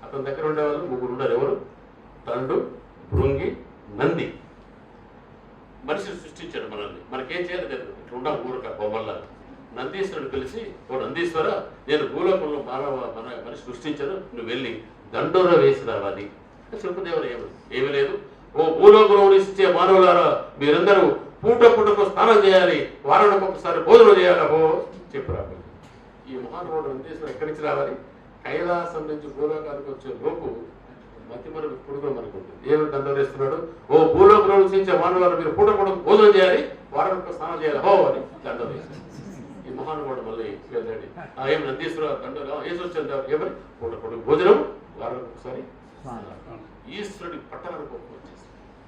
అతని దగ్గర ఉండేవాళ్ళు ముగ్గురు ఉన్నారు. ఎవరు? తండు, భృంగి, నంది. మనిషిని సృష్టించాడు మనల్ని. మనకేం చేయాలి తెలియదు, ఇట్లా ఉండాలి ఊరక బొమ్మల్లా. నందీశ్వరుడు పిలిచి, ఓ నందీశ్వర, నేను భూలోకంలో మనిషి సృష్టించాను, నువ్వు వెళ్ళి దండోర వేసి రావాలి. చెప్పుదేవరు ఏమీ లేదు. ఓ భూలోకంలో నివసించే మానవులారా, మీరందరూ పూట పూటకు స్నానం చేయాలి, వారానికి ఒకసారి భోజనం చేయాలి. ఓ చెప్పు రావాలి. ఈ మహానుభావుడు నందీశ్వరుడు ఎక్కడి నుంచి రావాలి? కైలాసం నుంచి భూలోకానికి వచ్చే లోపు మతి మనకు పుడుగు మనకుంటుంది. ఏమి దండవేస్తున్నాడు? ఓ భూలోకంలో నివసించే మానవులారా, మీరు పూట పూటకు భోజనం చేయాలి, వారానికి స్నానం చేయాలి హో అని దండం వేస్తాడు. ఈ మహానుభావుడు మళ్ళీ వెళ్ళాడు. ఏమి నందీశ్వర దండగా ఏసి వచ్చారు ఏమని? పూట పూటకు భోజనం, వారానికి ఒకసారి. ఈశ్వరుడి పట్టణానికి వచ్చేసి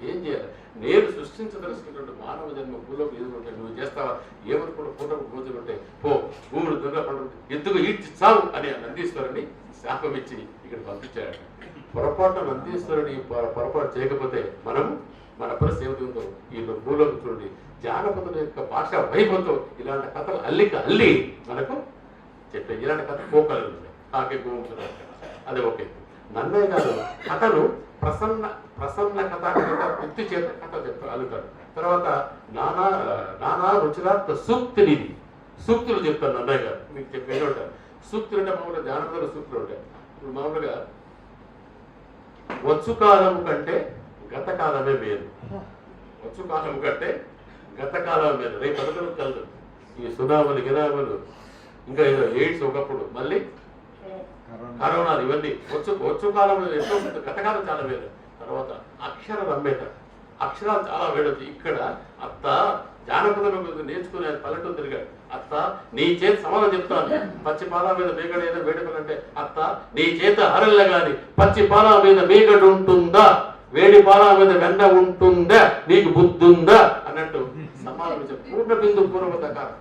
ఏం చేయాలి? నేను సృష్టించదలుచుకున్నటువంటి మానవ జన్మ భూలోకి ఏదో ఉంటాయి, నువ్వు చేస్తావా? ఏమనుకుంటా పూటకు భోజనం ఉంటాయి, పో భూములు దుర్గా పండు ఎందుకు ఈడ్చి చావు అని నందీశ్వరుని శాపం ఇచ్చి ఇక్కడ పంపించాడు. పొరపాటు నందీశ్వరుని పొరపాటు చేయకపోతే మనము మన పరిస్థితి ఏమిటి ఉందో ఈ భూలోకి చూడండి. జానపదుల యొక్క భాష వైభవంతో ఇలాంటి కథలు అల్లి మనకు చెప్పే ఇలాంటి కథ పోకలు ఉన్నాయి. కాకే గోవంశ అదే ఓకే. నన్నయ్య గారు కథను ప్రసన్న కథ వృత్తి చేత కథ చెప్తారు అల్లుతారు. తర్వాత నానా రుచిరార్థ సూక్తిని సూక్తులు చెప్తారు నన్నయ్య గారు. మీకు చెప్పేది ఉంటారు సూక్తులు అంటే మామూలుగా జానపద సూక్తులు ఉంటాయి. ఇప్పుడు మామూలుగా వచ్చు కాలం కంటే గత కాలమే మేలు, వచ్చు కాలం కంటే గత కాలం మేలు. రేపు పదకొండు కలదు ఈ సునాములు గినాములు ఇంకా ఏదో ఎయిడ్స్ ఒకప్పుడు, మళ్ళీ కరోనాలు, ఇవన్నీ వచ్చు కాలంలో ఎంతో గతకాలం చాలా వేరు. తర్వాత అక్షర రమ్యత, అక్షరాలు చాలా వేడొచ్చు. ఇక్కడ అత్త జానపదం నేర్చుకునే పల్లెటూరు తిరిగాడు. అత్త నీ చేత సమాధానం చెప్తాను, పచ్చి పాల మీద మేగడ ఏదో వేడుకలంటే అత్త నీ చేత హరల్ల గాని పచ్చి పాల మీద మేగడు ఉంటుందా, వేడి పాల మీద వెన్న ఉంటుందా, నీకు బుద్ధుందా అన్నట్టు సమాధానం చెప్పి పూర్ణ బిందు పూర్వతకారం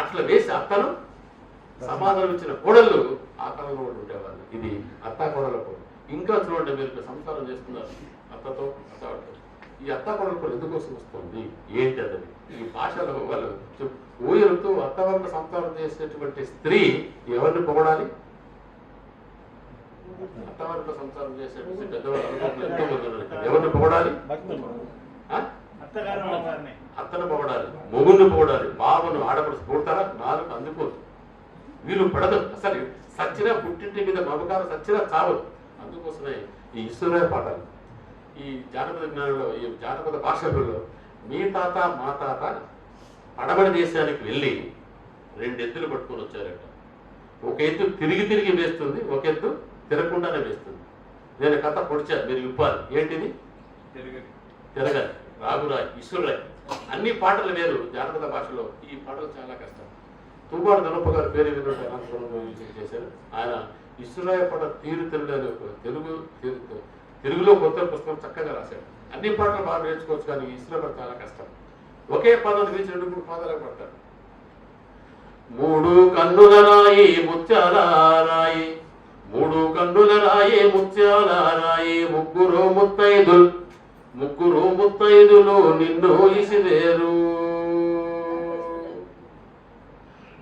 అట్లా వేసి అత్తను సమాధానం ఇచ్చిన కోడళ్ళు ఆ కాలంలో ఉండేవాళ్ళు. ఇది అత్తా కోడల కోడలు. ఇంకా చూడండి, మీరు సంసారం చేస్తున్నారు అత్తతో అత్త. ఈ అత్తా కోడల కోడలు ఎందుకోసం వస్తుంది ఏంటి అన్నది ఈ భాషలో వాళ్ళు ఊయలతో అత్తవల్ల సంసారం చేసేటువంటి స్త్రీ ఎవరిని పొగడాలి? అత్తవారితో సంసారం చేసేటువంటి పెద్దవాళ్ళు అనుకోవడం ఎంతో మంది ఎవరిని పొగడాలి? అత్తను పొగడాలి, మొగుడిని పొగడాలి, బావను ఆడపడుచు పొగడతారా? నాలుగు అందుకోదు, వీళ్ళు పడదు. అసలు సచ్చినా పుట్టింటి మీద మమకారం సచ్చినా చావదు. అందుకోసమే ఈ ఈశ్వరయ్య పాఠాలు ఈ జానపద జ్ఞానంలో ఈ జానపద భాషలలో మీ తాత మా తాత పడమడి దేశానికి వెళ్ళి 2 ఎద్దులు పట్టుకొని వచ్చారట. ఒక ఎద్దు తిరిగి వేస్తుంది, ఒక ఎద్దు తిరగకుండానే వేస్తుంది. నేను కథ పొడిచా, మీరు ఇవ్వాలి. ఏంటిది? తిరగని, రాగురాయి, ఇసురాయి, అన్ని పాటలు వేరు జానపద భాషలో. ఈ పాటలు చాలా కష్టం. తుమ్మాడు ధనప్ప గారి పేరు విన్నట్టు అనంతపురం చేశారు. ఆయన ఇసురాయ పాట తీరు తెలుగులో కొత్త పుస్తకం చక్కగా రాశాడు. అన్ని పాటలు బాగా నేర్చుకోవచ్చు, కానీ ఇసురాయ పాట చాలా కష్టం. ఒకే పదం గురించి 2-3 పాదాలకు పడతారు. 3 కన్నుల రాయి ముత్యాల రాయి, 3 కన్నుల రాయి ముత్యాల రాయి, ముగ్గురు ముత్తైదులు నిన్ను ఇసిరేరు,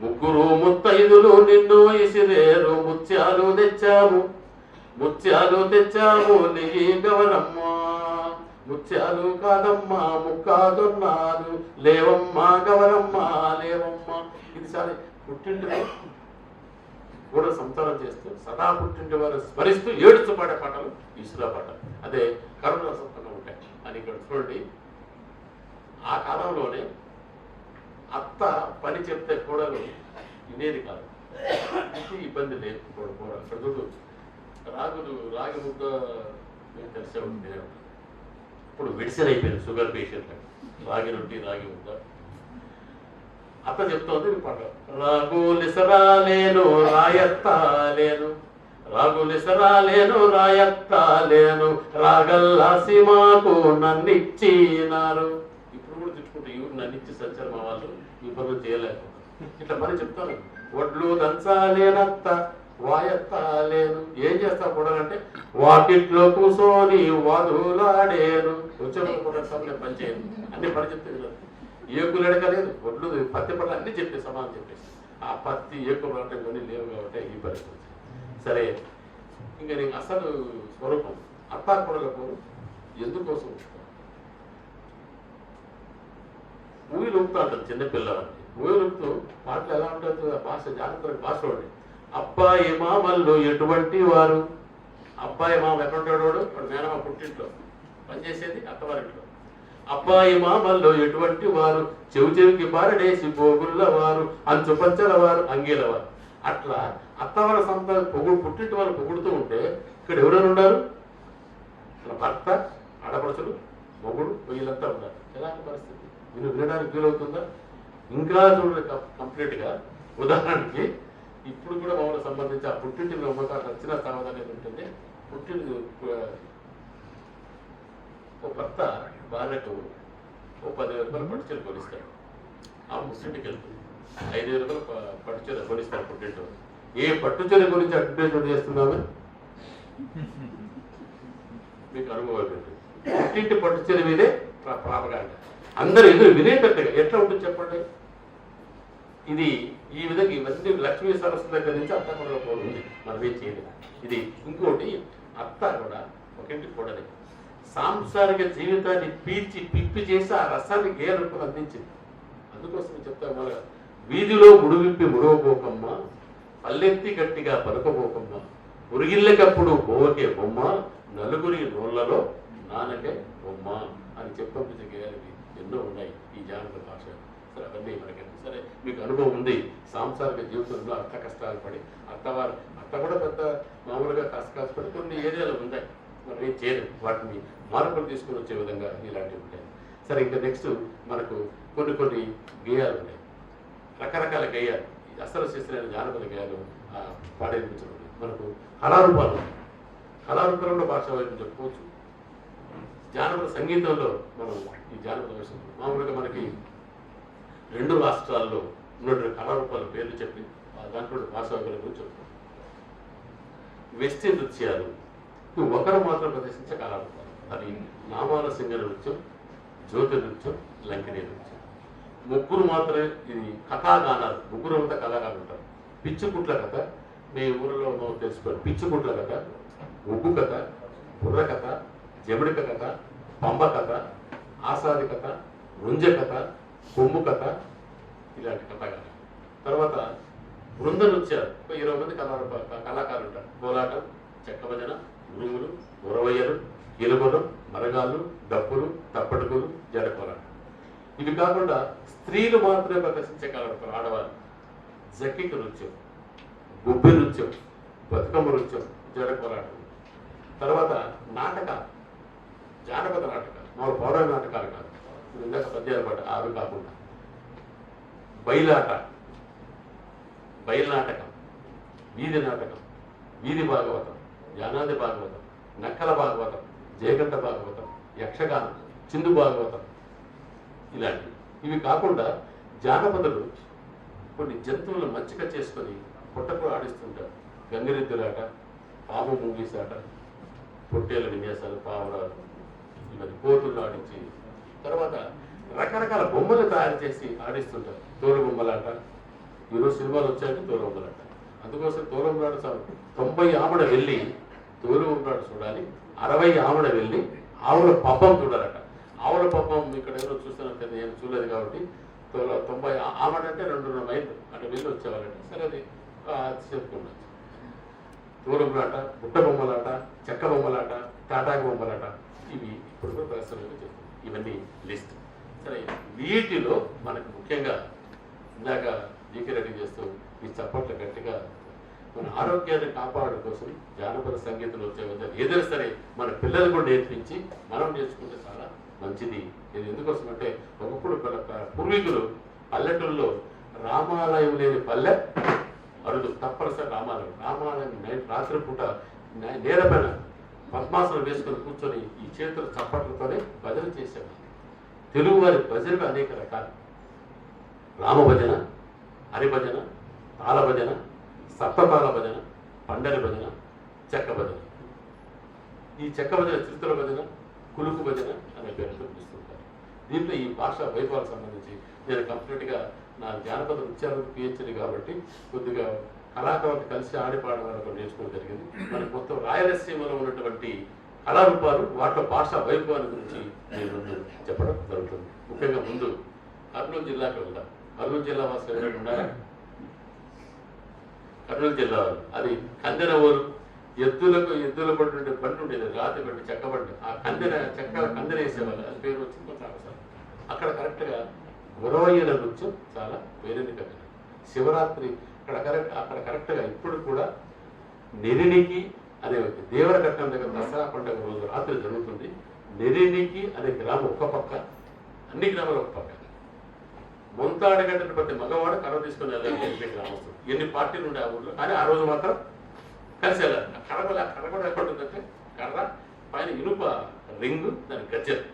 ముగ్గురు ముత్తైదులు నిన్ను ఇసిరేరు, ముత్యాలు తెచ్చాము నీ గవరమ్మ, ముత్యాలు కాదమ్మా ముక్కాదొన్నాలు, లేవమ్మా గవరమ్మ లేవమ్మా. ఇది చాలా పుట్టింటిలో కూడా సంసారం చేస్తూ సదా పుట్టింటి వారు స్మరిస్తూ ఏడుస్తూ పాడే పాటలు ఇసురా పాటలు. అదే కరుణాసంతంగా ఉంటాయి అని ఇక్కడ చూడండి. ఆ కాలంలోనే అత్త పని చెప్తే కూడలు వినేది కాదు, ఇది ఇబ్బంది లేదు. కూడలు ఇక్కడ చూడు, రాగి ముద్ద తెలిసే ఉంటుంది. ఇప్పుడు మెడిసిన్ అయిపోయింది షుగర్ పేషెంట్, రాగి రొట్టి రాగి ముద్ద. అత్త చెప్తోంది పాట, రాగులిసరాలేను రాయత్తాలేను రాగల్లా సీమాకు నన్నిచ్చినారు. ఇప్పుడు కూడా తిట్టుకుంటే ఇవి నన్నిచ్చి సచ్చారు మా వాళ్ళు, ఈ పనులు చేయలేకపోతే ఇట్లా పని చెప్తాను. వడ్లు దంచాలేనత్త వాయత్తాలేను, ఏం చేస్తా కూడానంటే వాకిట్లో కూర్చొని వధులాడేను. వచ్చే కూడా పని చేయను, అన్ని పని చెప్తే ఏకులు ఎడకలేదు, వడ్లు పత్తి పళ్ళు అన్ని చెప్పేసి సమానం చెప్పేసి ఆ పత్తి ఏకులు అంటే కొన్ని లేవు కాబట్టి ఈ పరిస్థితి. సరే, ఇంకా నీకు అసలు స్వరూపం అత్తా కొడలకు ఎందుకోసం ఊయలు ఊపుతూ అంటారు చిన్నపిల్లవాడిని. ఊయలు ఊపుతూ పాటలు ఎలా ఉంటుంది, భాష జానపద భాష ఉండి. అబ్బాయి మామల్లో ఎటువంటి వారు, అబ్బాయి మామ ఎక్కడుంటాడు వాడు మేనమా పుట్టింట్లో పనిచేసేది అత్తవారింట్లో. అబ్బాయి మామల్లో ఎటువంటి వారు, చెవికి బారడేసి పోగుళ్ళ వారు, అంచు పంచల వారు, అంగీల వారు. అట్లా అత్తవారి సంత పుట్టింటి వారు పొగుడుతూ ఉంటే ఇక్కడ ఎవరైనా ఉన్నారు, మన భర్త, ఆడపడుచులు, మొగుడు, వీళ్ళంతా ఉన్నారు. ఎలాంటి పరిస్థితి వినడానికి వీలవుతుందా? ఇంకా చూడండి కంప్లీట్గా. ఉదాహరణకి ఇప్పుడు కూడా మమ్మల్ని సంబంధించి ఆ పుట్టింటి నమ్మకాలు నచ్చిన సమాధానం ఏంటంటే, పుట్టింటి ఓ భర్త భార్యకు ఓ 10,000 రూపాయలు పట్టుచీర కొనిస్తాడు. ఆ ముస్లింటికి వెళ్తుంది 5,000 రూపాయలు పట్టుచీర కొనిస్తాడు పుట్టింటి. ఏ పట్టుచీర గురించి అడ్వర్టైజ్మెంట్ చేస్తున్నామే మీకు అనుభవం ఏంటి? పుట్టింటి పట్టుచీర మీదే ప్రాపగాండ, అందరూ ఎదురు వినేటట్టుగా ఎట్లా ఉంటుంది చెప్పండి. ఇది ఈ విధంగా ఇవన్నీ లక్ష్మీ సరస్వతి దగ్గర నుంచి అత్త కూడా పోతుంది, మనం ఏం చేయలేదు. ఇది ఇంకోటి, అత్త కూడా ఒక ఇంటికి కూడలే సాంసారిక జీవితాన్ని పిప్పి చేసి ఆ రసాన్ని గేలకు అందించింది. అందుకోసం చెప్తాను, మన వీధిలో ముడువిప్పి ముడవబోకమ్మ, పల్లెత్తి గట్టిగా పలుకబోకమ్మ, ఉరిగిల్లకప్పుడు పోవకే బొమ్మ, నలుగురి నోళ్లలో నానకే బొమ్మ అని చెప్పంపించే గేయాలకి ఎన్నో ఉన్నాయి ఈ జానపద భాష. సరే, అవన్నీ మనకి సరే మీకు అనుభవం ఉంది. సాంసారిక జీవితంలో అత్త కష్టాలు పడి అత్త కూడా పెద్ద మామూలుగా కష్టపడి కొన్ని ఏరియాలు ఉన్నాయి, మనం ఏం చేయలేదు. వాటిని మార్పులు తీసుకుని వచ్చే విధంగా ఇలాంటివి ఉంటాయి. సరే, ఇంకా నెక్స్ట్ మనకు కొన్ని గేయాలు ఉన్నాయి, రకరకాల గేయాలు, అసలు శిస్తులైన జానపద గేయాలు పాడేపించడం. మనకు కళారూపాలలో భాష వైపు చెప్పుకోవచ్చు. జానపద సంగీతంలో మనం ఈ జానపద భాష మామూలుగా మనకి 2 రాష్ట్రాల్లో ఉన్నటువంటి కళారూపాల పేర్లు చెప్పి దాంట్లో భాషా గురించి చెప్తాం. వెస్టి నృత్యాలు ఒకరు మాత్రం ప్రదర్శించే కళారూపాలు, అది నామాల సింగర నృత్యం, జ్యోతి నృత్యం, లంకినీ నృత్యం. ముగ్గురు మాత్రమే ఇది కథాగానాలు, ముగ్గురు అంతా కళాగాలు ఉంటారు. పిచ్చిపుట్ల కథ మీ ఊరిలో తెలుసుకోండి. పిచ్చిపుట్ల కథ, ఉగ్గు కథ, బుర్ర కథ, జమిడిక కథ, పంబ కథ, ఆసాది కథ, రుంజ కథ, కొమ్ము కథ, ఇలాంటి కథగాలు. తర్వాత బృంద నృత్యాలు 20 మంది కళాకారులు ఉంటారు. కోలాటం, చెక్క భజన, ఉరుములు, ఉరవయ్యలు, కీలుగురం, మరగాళ్ళు, డప్పులు, తప్పడుగులు, జడకోలాటం. ఇవి కాకుండా స్త్రీలు మాత్రమే ప్రదర్శించే కళారూపాలు ఆడవాళ్ళు. జక్కిక నృత్యం, గుబ్బి నృత్యం, బతుకమ్మ నృత్యం, జడకోలాటం. తర్వాత నాటకాలు, జానపద నాటకాలు. మాకు పౌరాణ నాటకాలు కాదు, ఇందాక పద్యాలు పాట ఆరు కాకుండా బయలాట, బయలునాటకం, వీధి నాటకం, వీధి భాగవతం, జానాది భాగవతం, నక్కల భాగవతం, జయగంట భాగవతం, యక్షగానం, చిందు భాగవతం, ఇలాంటివి. ఇవి కాకుండా జానపదులు కొన్ని జంతువులను మచ్చిక చేసుకొని పుట్టకు ఆడిస్తుంటారు. గంగిరెద్దులాట, పాము మూగీసాట, పొట్టేల విన్యాసాలు, పావురాలు, ఇవన్నీ కోతులు ఆడించి, తర్వాత రకరకాల బొమ్మలు తయారు చేసి ఆడిస్తుంటారు. తోలు బొమ్మలాట, ఈరోజు సినిమాలు వచ్చాయంటే తోలు బొమ్మలాట. అందుకోసం తోలు బొమ్మలాట 90 ఆమడ వెళ్ళి తోలు బొమ్మలాట చూడాలి, 60 ఆమడ వెళ్ళి ఆవుల పబ్బం చూడాలట. ఆవుల పబ్బం ఇక్కడ ఎవరో చూస్తున్నట్టు నేను చూడలేదు కాబట్టి 90 ఆమడ అంటే 2.5 మైళ్ళు అంటే వెళ్ళి వచ్చేవాళ్ళంట. సరే అది చెప్పుకున్నాను. తోలుబొమ్మలాట, బుట్ట బొమ్మలాట, చెక్క బొమ్మలాట, తాటాకు బొమ్మలాట, ఇవి ఇప్పుడు కూడా ప్రదర్శనగా చేస్తాం. ఇవన్నీ లిస్ట్. సరే, వీటిలో మనకు ముఖ్యంగా ఇందాక జీకే రెడ్డి చేస్తూ ఈ చప్పట్లు గట్టిగా మన ఆరోగ్యాన్ని కాపాడడం కోసం జానపద సంగీతం వచ్చే విధంగా ఏదైనా సరే మన పిల్లలు కూడా నేర్పించి మనం నేర్చుకుంటే చాలా మంచిది. ఇది ఎందుకోసం అంటే ఒకప్పుడు పూర్వీకులు పల్లెటూళ్ళలో రామాలయం లేని పల్లె అరుదు. తప్పనిసరి రామాలయం రాత్రిపూట నేలపైన పద్మాసనం వేసుకొని కూర్చొని ఈ చేతుల చప్పట్లతోనే భజన చేసేవారు. తెలుగువారి భజనలు అనేక రకాలు. రామభజన, హరిభజన, తాళ భజన, సప్తతాళ భజన, పండరి భజన, చెక్క భజన. ఈ చెక్క భజన చిరుతల భజన, కులుకు భజన అనే పేరుతో పిలుస్తుంటారు. దీంట్లో ఈ భాషా వైభవాలకు సంబంధించి నేను కంప్లీట్గా నా జానపద నృత్యాలకు పిహెచ్డి కాబట్టి కొద్దిగా కళాకారులు కలిసి ఆడిపాడడం వరకు నేర్చుకోవడం జరిగింది. మనకు మొత్తం రాయలసీమలో ఉన్నటువంటి కళారూపాలు వాటిలో భాషా వైభవాన్ని గురించి నేను చెప్పడం జరుగుతుంది. ముఖ్యంగా ముందు కర్నూలు జిల్లాకి వెళ్దాం. కర్నూలు జిల్లా వాసులు ఎవరైనా ఉన్నారా? కర్నూలు జిల్లా అది కందెన ఊరు. ఎద్దుల పడినటువంటి బండి ఉండేది, రాతి బండి, చెక్క బండి. ఆ కందెన వేసేవాళ్ళు, అది పేరు వచ్చింది చాలాసార్లు. అక్కడ కరెక్ట్గా గురవయ్యల నృత్యం చాలా వేరెన్నికైనది. శివరాత్రి అక్కడ కరెక్ట్గా ఇప్పుడు కూడా నెరినికి అనే దేవరఘట్టం దగ్గర దసరా పండుగ రోజు రాత్రి జరుగుతుంది. నెరినికి అనే గ్రామం ఒక పక్క, అన్ని గ్రామాలు ఒక పక్క. మొంతాడగడ్డను ప్రతి మగవాడు కర్ర తీసుకుని వెళ్ళాలి గ్రామస్తులు. ఎన్ని పార్టీలు ఉండే ఆ ఊళ్ళో, కానీ ఆ రోజు మాత్రం కలిసి వెళ్ళాలి. కర్ర కూడా ఎక్కడ ఉంటుందంటే కర్ర పైన ఇనుప రింగు, దాని గజ్జలు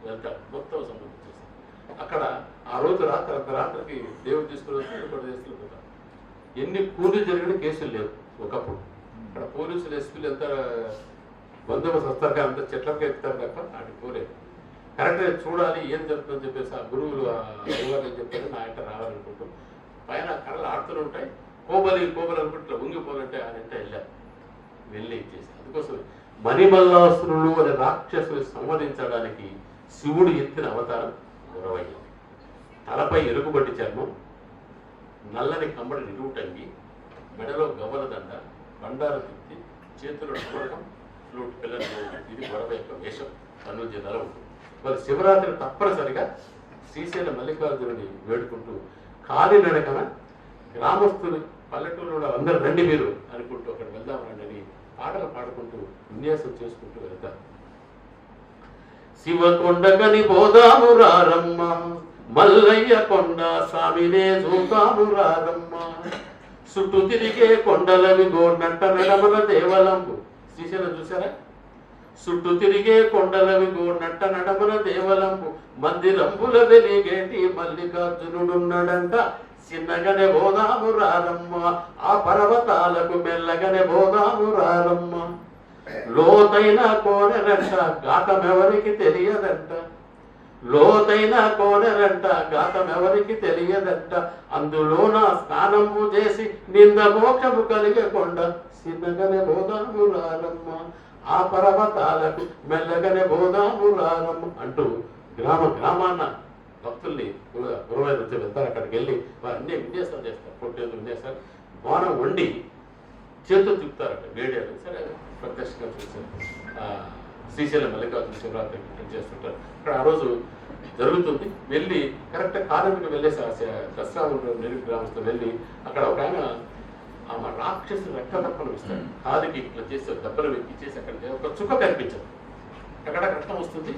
వెళ్తారు మొత్తం సంబంధించేసి. అక్కడ ఆ రోజు రాత్రికి దేవుడు తీసుకుని తీసుకెళ్ళిపోతారు. ఎన్ని కూలీలు జరిగిన కేసులు లేవు ఒకప్పుడు. అక్కడ పోలీసులు, ఎస్పీలు ఎంత బందోబస్తు వస్తారు కానీ అంత చెట్లకి ఎక్కుతారు తప్ప అటు పోలేదు. కరెక్ట్గా చూడాలి ఏం జరుగుతుందని చెప్పేసి ఆ గురువులు అని చెప్పారు. నా ఇంట రావాలనుకుంటాం. పైన కర్రలు ఆడుతూనే ఉంటాయి. కోబలి అనుకుంటే ఉంగిపోవాలంటే ఆయన ఇంట వెళ్ళి ఇచ్చేసి. అందుకోసం మణిమల్లాసురుడు అనే రాక్షసుని సంవరించడానికి శివుడు ఎత్తిన అవతారం గురవయ్య. తలపై ఎలుగుబట్టి చర్మం, నల్లని కమ్మడి నిలువుటంగి, మెడలో గవ్వల దండ, బండారు తిత్తి, చేతులు నమ్మకం, ఫ్లూట్ పిల్లలు. ఇది గొడవ యొక్క వేషం కర్నూలు జిల్లాలో ఉంటుంది. మరి శివరాత్రి తప్పనిసరిగా శ్రీశైల మల్లికార్జునుని వేడుకుంటూ కాలినడకన గ్రామస్తులు పల్లెటూరులో అందరూ రండి మీరు అనుకుంటూ అక్కడ వెళ్దాం రండి అని పాటలు పాడుకుంటూ విన్యాసం చేసుకుంటూ వెళ్తారు. శివకొండగని పోదాము రారమ్మ, మల్లయ్య కొండ స్వామినే చూతాము రారమ్మ, చుట్టూ తిరిగే కొండలవి గోర్నట్ట నడమల దేవలంపు. శ్రీశైలం చూసారా? చుట్టూ తిరిగే కొండలవి గోర్నట్ట నడమల దేవలంపు, మందిరంబుల వెలిగేటి మల్లికార్జునుడున్నాడంట, చిన్నగానే బోదాము రారమ్మ, ఆ పర్వతాలకు మెల్లగానే బోదాము రారమ్మ, లోతైన కోనెరంట గాతమెవరికి తెలియదంట, లోతైన కోనెరంట గాతమెవరికి తెలియదంట, అందులోన స్నానము చేసి నింద మోక్షము కలిగకుండా చిన్నగానే బోదాము రారమ్మ, ఆ పర్వతాలకు మెల్లగానే బోదాము రారమ్మ అంటూ గ్రామాన్న భక్తుల్ని గురువైన వచ్చి వెళ్తారు. అక్కడికి వెళ్ళి వారు అన్ని విన్యాసాలు చేస్తారు. పొట్టేలు విన్యాసాలు బాణం వండి చేతులు తిప్పుతారట వేడియాలు. సరే, ప్రత్యక్షంగా చూశారు. శ్రీశైలం మల్లికార్జున శివరాత్రి చేస్తుంటారు. అక్కడ ఆ రోజు జరుగుతుంది. వెళ్ళి కరెక్ట్గా కాలంకి వెళ్ళేసి దసరా నిరుగు గ్రామస్తులు వెళ్ళి అక్కడ ఒక ఆయన ఆమె రాక్షసు రెక్క దప్పలు ఇస్తాడు. కాదికి ఇట్లా చేసి దెబ్బలు వెక్కిచ్చేసి అక్కడ ఒక చుక్క కనిపించదు. అక్కడ రక్తం వస్తుంది,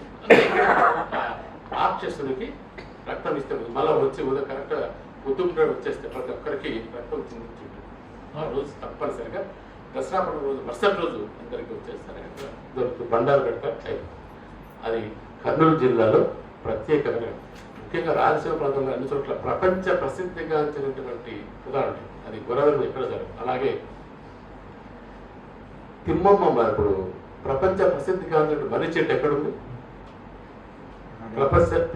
ఆక్షసునికి రక్తం ఇస్తే మళ్ళీ వచ్చి ఉదయం కరెక్ట్గా ఉద్దుకుంటే వచ్చేస్తే ప్రతి ఒక్కరికి రక్తం చిందించి ఆ రోజు తప్పనిసరిగా దసరా పండుగ రోజు మరుసటి రోజు అందరికీ వచ్చేస్తారు, దొరుకుతుంది, బండారు పెడతారు. అది కర్నూలు జిల్లాలో ప్రత్యేకమైన, ముఖ్యంగా రాయలసీమ ప్రాంతంలో అన్ని చోట్ల ప్రపంచ ప్రసిద్ధిగాంచినటువంటి ఉదాహరణ అది గొరవరం ఎక్కడ జరగదు. అలాగే తిమ్మమ్మ ఇప్పుడు ప్రపంచ ప్రసిద్ధిగాంచిన మర్రి చెట్టు ఎక్కడుంది?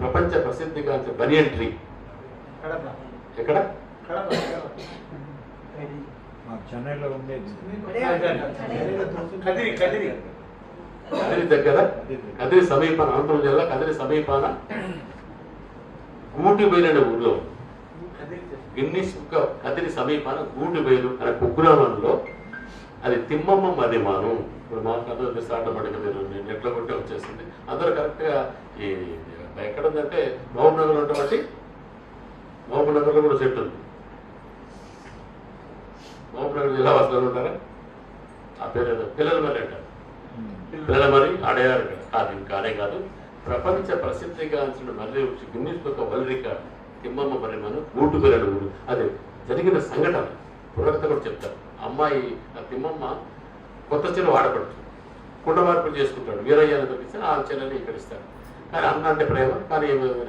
ప్రపంచ ప్రసిద్ధిగాంచిన బనియన్ ట్రీ ఎక్కడ? చెన్నైలో ఉండేది కదిరి దగ్గర, కదిరి సమీపాన, అనంతపురం జిల్లా కదిరి సమీపాన గూటిబైలు ఊర్లో, గిన్నీస్ బుక్ కదిరి సమీపాన గూటిబైలు అనే కుగ్రామంలో అది తిమ్మమ్మ మర్రిమాను. ఇప్పుడు మాకు అందరూ ఆటోమేటిక్గా మీరు నెట్లో కొట్టే వచ్చేస్తుంది. అందరూ కరెక్ట్గా ఈ ఎక్కడ ఉందంటే మహబూబ్ నగర్లో ఉన్నటువంటి, మహబూబ్ నగర్లో కూడా చెట్టు ఉంది. మహబూబ్ నగర్ జిల్లా వాసులు ఉంటారా? ఆ పేరు ఏదో పిల్లల మర్రి అంటారు. పిల్లల మర్రి ఆడేవారు కాదు, ఇంకా అనే కాదు, ప్రపంచ ప్రసిద్ధిగాంచిన మర్రి వృక్షి Guinness book world record Thimmamma Marrimanu Gootibayalu ఊరు. అది జరిగిన సంఘటన పురోగత కూడా చెప్తారు. అమ్మాయి ఆ తిమ్మమ్మ కొత్త చెల్లు వాడపడుతుంది, కుండ మార్పులు చేసుకుంటాడు, వీరయ్యను తప్పిస్తే ఆ చెల్లెని ఇక్కడ ఇస్తాడు. కానీ అన్న అంటే ప్రేమ, కానీ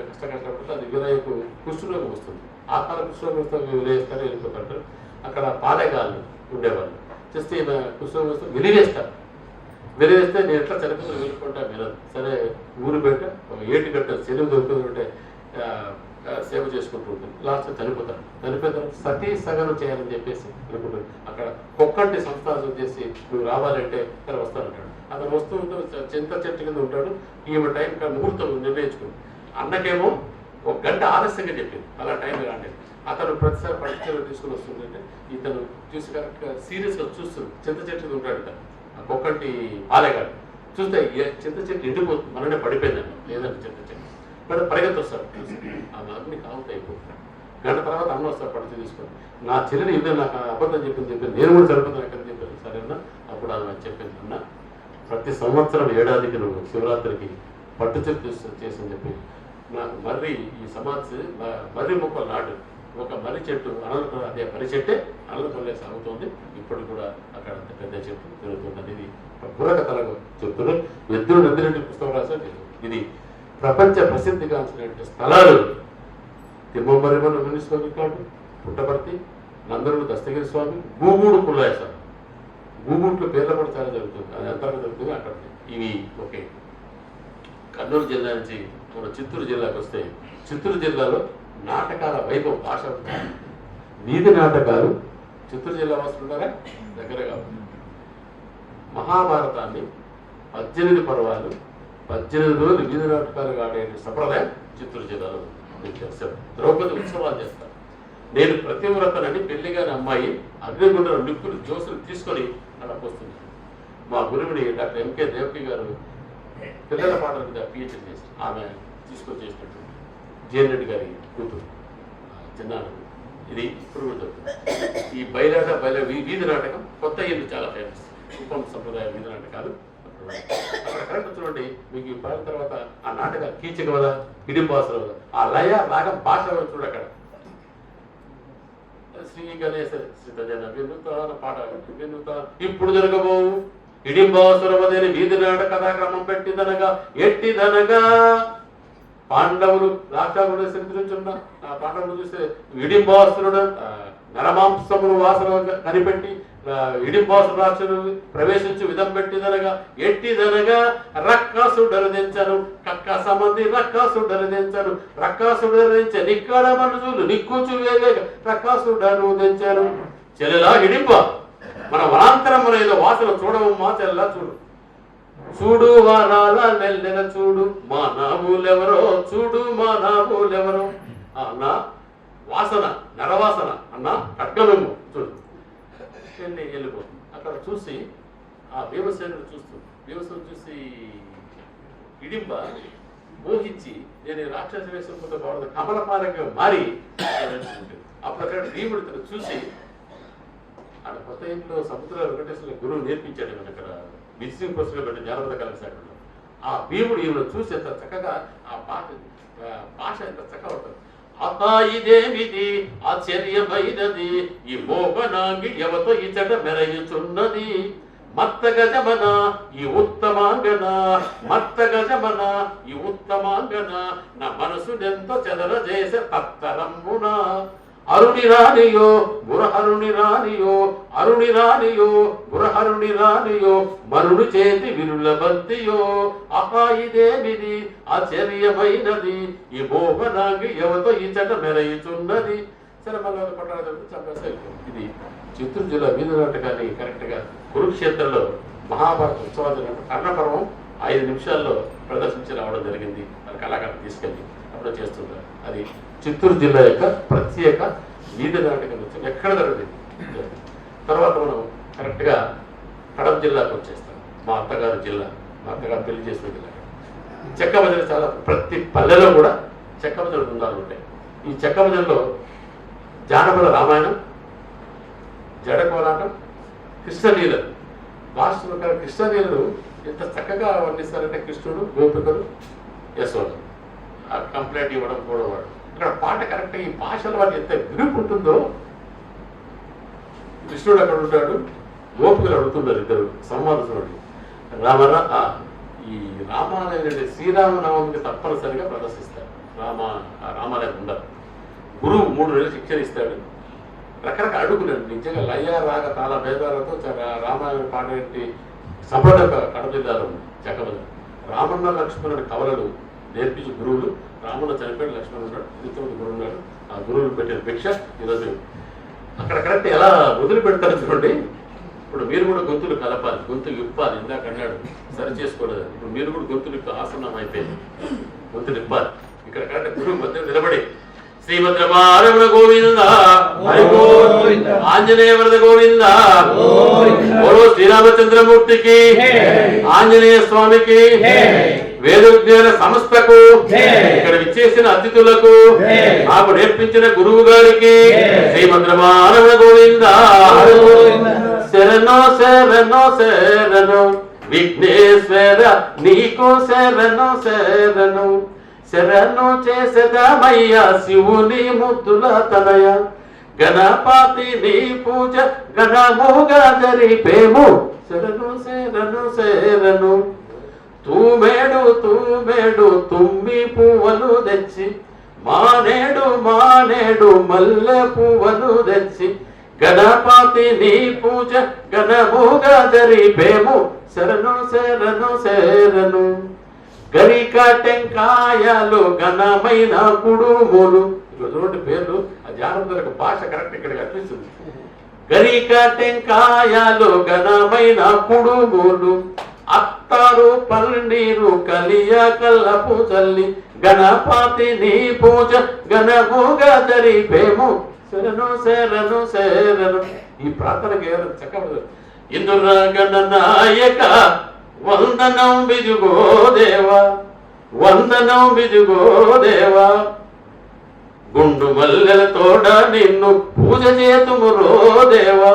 కష్టపడుతుంది. అది వీరయ్యకు కుష్ఠరోగం వస్తుంది. ఆ కాలం కుష్ఠరోగం వస్తే విలేస్తారు, వెళ్ళిపోతారు. అక్కడ పాలేగాళ్ళు ఉండేవాళ్ళు చేస్తే కుష్ఠరోగం వస్తే వెలివేస్తారు. వెలివేస్తే నేను ఎట్లా చనిపోతే వెళ్ళుకుంటా వినదు. సరే ఊరు బయట ఒక ఏటి గట్ట చెరువు దొరుకుతుంటే సేవ చేసుకుంటూ ఉంటుంది. లాస్ట్ చనిపోతాడు. చనిపోయిన తర్వాత సతీ సగనం చేయాలని చెప్పేసి అనుకుంటుంది. అక్కడ కొక్కంటి సంస్థానం చేసి నువ్వు రావాలంటే తను వస్తానంటాడు. అతను వస్తూ ఉంటూ చింత చెట్టు కింద ఉంటాడు. ఈమె టైం ముహూర్తం నిర్ణయించుకుంది. అన్నకేమో ఒక గంట ఆలస్యంగా చెప్పింది, అలా టైం రాండి. అతను ప్రతిసారి పరిచయం తీసుకుని వస్తుందంటే ఇతను చూసి కరెక్ట్గా సీరియస్గా చూస్తుంది. చింత చెట్టు ఉంటాడు ఇతను, ఆ కొక్కంటి పాలేగాడు. చూస్తే చింత చెట్టు ఎండిపోతుంది, మననే పడిపోయిందండి, లేదండి చింత చెట్టు. మరి పరిగెత్తి వస్తాడు, చూసి ఆ అగ్ని కావుతా అయిపోతుంది. గంట తర్వాత అన్న వస్తాడు పరిచయం తీసుకొని, నా చెల్లిని ఇల్లు నాకు అబద్ధం చెప్పింది, నేను కూడా చనిపోతాను ఎక్కడ చెప్పాను. సరేనా? అప్పుడు ఆమె చెప్పింది, అన్న ప్రతి సంవత్సరం ఏడాదికి నువ్వు శివరాత్రికి పట్టు చెట్టు చేసని చెప్పి నాకు మర్రి ఈ సమాధి మర్రి మొక్కలు నాటు ఒక మర్రి చెట్టు అనలు, అదే మర్రి చెట్టే అనలు కొల్లే సాగుతోంది. ఇప్పుడు కూడా అక్కడ అంత పెద్ద చెట్టు తిరుగుతుంది అనేది పురకథలకు చెప్తున్నారు. ఎద్దుడు నందిరెడ్డి పుస్తకం రాశారు. ఇది ప్రపంచ ప్రసిద్ధిగాంచినటువంటి స్థలాలు తిమ్మమ్మ మర్రిమాను మున్సిపల్ రికార్డు, పుట్టపర్తి, నందరుడు దస్తగిరి స్వామి, గూగూడు పుల్లయ్య స్వామి. గూగూట్లో పేర్ల కూడా చాలా జరుగుతుంది, అది అంతర్గత జరుగుతుంది అక్కడ. ఇవి ఓకే. కర్నూలు జిల్లా నుంచి మన చిత్తూరు జిల్లాకు వస్తే, చిత్తూరు జిల్లాలో నాటకాల వైభవం, భాష, వీధి నాటకాలు. చిత్తూరు జిల్లా వాసులు ఉన్నారా? దగ్గరగా మహాభారతాన్ని 18 పర్వాలు 18 రోజులు వీధి నాటకాలు ఆడే సంప్రదాయం చిత్తూరు జిల్లాలో చేస్తారు. ద్రౌపది ఉత్సవాలు చేస్తారు. నేను ప్రతివ్రతనని పెళ్లిగాని అమ్మాయి అగ్నిగుండ నిప్పులు జోసులు తీసుకొని అలా వస్తుంది. మా గురువుని డాక్టర్ ఎంకే దేవకి గారు పిల్లల పాటల మీద పిహెచ్డి చేసి ఆమె తీసుకొని చేసినట్టు జేఎన్ రెడ్డి గారి కూతురు చిన్నాను. ఇది ఇప్పుడు కూడా జరుగుతుంది. ఈ బయల వీధి నాటకం కొత్త ఇల్లు చాలా ఫేమస్. కుప్పం సంప్రదాయ వీధి నాటకాలు అక్కడ కరెక్ట్ చూడండి. మీకు ఈ పాడిన తర్వాత ఆ నాటకాలు కీచక వద, హిడింబాసుల వద, ఆ లయ రాగం భాష చూడు అక్కడ. శ్రీ గణేశ శ్రీతజన వినుతాన పాట వినుతా ఇప్పుడు జరగబోవు హిడింబాసురవదేని వీధి నాటక కథాక్రమం పెట్టిదనగా ఎట్టిదనగా పాండవులు రాక్షసుడు శ్రీచున్న ఆ పాండవులు చూస్తే హిడింబాసురుడు నరమాంసమును వాసన కనిపెట్టి హిడింబాసురు రాక్షసుడు ప్రవేశించి విధం పెట్టిదనగా ఎట్టిదనగా రక్కసుడరుదించను కక్కసమంది రక్కసుడరుదించను రక్కసుడరుదించే నిక్కడ మనుషులు నిక్కుచు వేగ రక్కసుడను దించను. చెల్లెలా హిడింబ మన వనాంతరమున ఏదో వాసన చూడవమ్మా చెల్లెలా చూడు. చూడు వారాల నెల్లెన చూడు మా నావులెవరో చూడు మా నావులెవరో. అన్న వాసన నరవాసన అన్న ఖడ్గమేమో చూడు. వెళ్ళిపోతుంది. అక్కడ చూసి ఆ భీమసేనుడు చూస్తుంది. భీమసేనుడు చూసి హిడింబ మోహించి నేను రాక్షస వేసుకుంటే బాగుంది కమలపాలగా మారి అప్పుడు అక్కడ భీముడు చూసి ఆడ కొత్త ఇంట్లో సముద్ర వెంకటేశ్వర గురువు నేర్పించాడు. మన ఇక్కడ విజిటింగ్ కోర్సులో పెట్టి జానపద కళాశాలలో ఆ భీముడు ఈమెను చూసి ఎంత చక్కగా ఆ భాష ఎంత చక్కగా ఉంటుంది. ఇదేమిది ఆశ్చర్యమైనది ఈ మోహనాంగి ఎవతో ఇచ్చట మెరయుచున్నది మత్త గజమన ఈ ఉత్తమాంగన మత్త గజమన ఈ ఉత్తమాంగన నా మనసునెంతో చెదరజేసే తత్తరమ్మున అరుణి రానియో గురహరుని రానియో అరుణి రానియో గురహరుని రానియో మరుడు చేతి విరుల బంతియో ఇదేమిది ఆశ్చర్యమైనది ఈ మోహనాంగి ఎవతో ఇచ్చట మెరయుచున్నది. సరే మళ్ళీ కొట్టాలి. ఇది చిత్తూరు జిల్లా వీధి నాటకాన్ని కరెక్ట్ గా కురుక్షేత్రంలో మహాభారత ఉత్సవాలు కర్ణపర్వం 5 నిమిషాల్లో ప్రదర్శించి రావడం జరిగింది. కళాకారులు తీసుకెళ్ళి అప్పుడు చేస్తుంటారు. అది చిత్తూరు జిల్లా యొక్క ప్రత్యేక వీధి నాటకం ఎక్కడ జరుగుతుంది. తర్వాత మనం కరెక్ట్ గా కడప జిల్లాకు వచ్చేస్తాం. మా అత్తగారు జిల్లా, మా అత్తగారు పెళ్లి చేసిన జిల్లా. చెక్క భజన చాలా ప్రతి పల్లెలో కూడా చెక్క భజన బృందాలు ఉంటాయి. ఈ చెక్క భజనలో జానపద రామాయణం, జడ కోలాటం, కృష్ణలీలలు. భాషలో కృష్ణలీలలు ఎంత చక్కగా వర్ణిస్తారంటే కృష్ణుడు, గోపికలు, యశోద కంప్లైంట్ ఇవ్వడం కూడా వాడు. ఇక్కడ పాట కరెక్ట్గా ఈ భాషలో వాటి ఎంత విరుపు ఉంటుందో. కృష్ణుడు అక్కడ ఉంటాడు, గోపికలు అడుగుతున్నారు ఇద్దరు సంవాదసుడు. ఈ రామాలయం శ్రీరామనవమికి తప్పనిసరిగా ప్రదర్శిస్తారు. రామాలయం ఉండదు. గురువు 3 నెలలు శిక్షణ ఇస్తాడు. రకరకాల అడుగులండి నిజంగా లయ రాగ తాళ భేదాలతో రామాయణం పాడేటి సంప్రదాయ కడప జిల్లాలో ఉంది చెక్కబద. రామన్న లక్ష్మణుడి కవలలు నేర్పించి గురువులు. రామన్న చనిపోయిన లక్ష్మణుడు ఉన్నాడు, ఇంతమంది గురువు ఉన్నాడు. ఆ గురువులు పెట్టిన భిక్ష ఈరోజు అక్కడ కరెక్ట్ ఎలా వదిలి పెడతారు చూడండి. ఇప్పుడు మీరు కూడా గొంతులు కలపాలి, గొంతులు ఇప్పాలి. ఇందాక అన్నాడు సరి చేసుకోలేదు. ఇప్పుడు మీరు కూడా గొంతులు ఆసనం అయిపోయింది, గొంతులు ఇప్పాలి. ఇక్కడ కరెక్ట్ గురువు మధ్య నిలబడి శ్రీభద్రమారమణ గోవింద ఆంజనేయ వరద గోవింద ఓ శ్రీరామచంద్రమూర్తికి ఆంజనేయ స్వామికి వేదజ్ఞాన సంస్థకు ఇక్కడ విచ్చేసిన అతిథులకు నాకు నేర్పించిన గురువు గారికి శ్రీభద్రమారమణ గోవింద శరణో శరణో శరణో విఘ్నేశ్వర నీకు శరణో శరణో శరణు చేసేదమయ్య శివుని ముద్దుల తనయ గణపతి నీ పూజ గణముగా జరిపేము శరణు శరణు శరణు తూమేడు తూమేడు తుమ్మి పువ్వులు తెచ్చి మానేడు మానేడు మల్లె పువ్వులు తెచ్చి గణపతి నీ పూజ గణముగా జరిపేము శరణు శరణు శరణు గరిక టెంకాయలు ఘనమైన కుడుములు. ఇక్కడ చూడండి పేర్లు ఆ జానపద భాష కరెక్ట్ ఇక్కడ కనిపిస్తుంది. గరిక టెంకాయలు ఘనమైన కుడుములు అత్తారు పన్నీరు కలియ కల్లపు చల్లి గణపతి నీ పూజ గణముగా జరిపేము శరణు శరణు శరణు. ఈ ప్రార్థనకి చక్కబడదు. ఇందుర గణనాయక వందనం బిజుగో దేవా వందనం బిజుగో దేవా గుండు మల్లెల తోడ నిన్ను పూజ చేతుము రో దేవా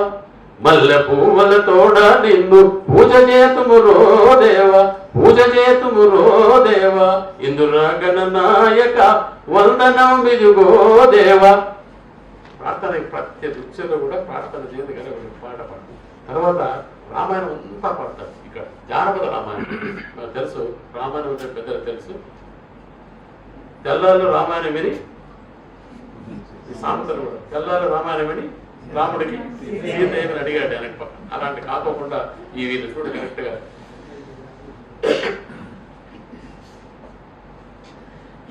మల్లె పువ్వుల తోడ నిన్ను పూజ చేతుము రో దేవా పూజ చేతుము రో దేవా ఇందురా గణనాయక వందనం బిజుగో దేవా. ప్రార్థన ప్రతి దుఃఖలో కూడా ప్రార్థన చేయదు కదా పాట పాడు. తర్వాత రామాయణం అంతా పాడతారు. ఇక్కడ జానపద రామాయణం మనకు తెలుసు. రామాయణం అంటే పెద్దలు తెలుసు. తెల్లాళ్ళు రామాయణం విని సామెతలు కూడా తెల్లాళ్ళు రామాయణం విని రాముడికి సీతయ్యని అడిగాడు వెనక పక్క. అలాంటి కాకోకుండా ఈ వీళ్ళు చూడ కరెక్ట్ గా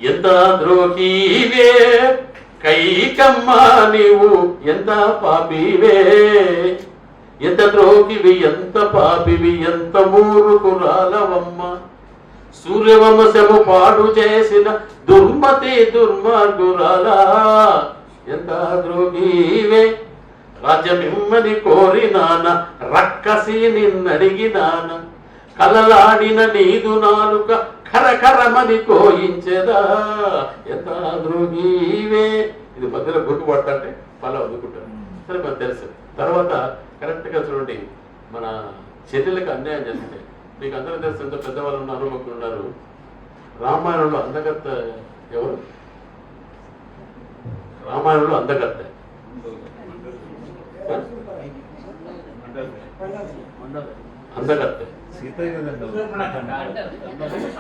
ఎంత ద్రోహీవే కైకమ్మ నీవు ఎంత పాపివే ఎంత ద్రోహివి ఎంత పాపివి ఎంత మూర్ఖురాలవమ్మ సూర్యవంశము పాడు చేసిన దుర్మతి దుర్మార్గురాలా ఎంత ద్రోహివే రాజ్యమిమ్మని కోరినాన రక్కసి నిన్నడిగినాన కలలాడిన నీదు నాలుక ఖరఖరమని కోయించెదా ఎంత ద్రోహివే. ఇది మధ్యలో గుర్తుపడతా అంటే మళ్ళీ వదుకుంటారు. సరే మనకు తెలుసు. తర్వాత కరెక్ట్ గా చూడండి మన చెల్లెలకు అన్యాయం జరిగితే మీకు అందరూ తెలుసు, ఎంత పెద్దవాళ్ళు ఉన్నారు, అనుభవకులు ఉన్నారు. రామాయణంలో అందగత్త ఎవరు? రామాయణంలో అందగత్త అందగత్త సీతయ్య కదండి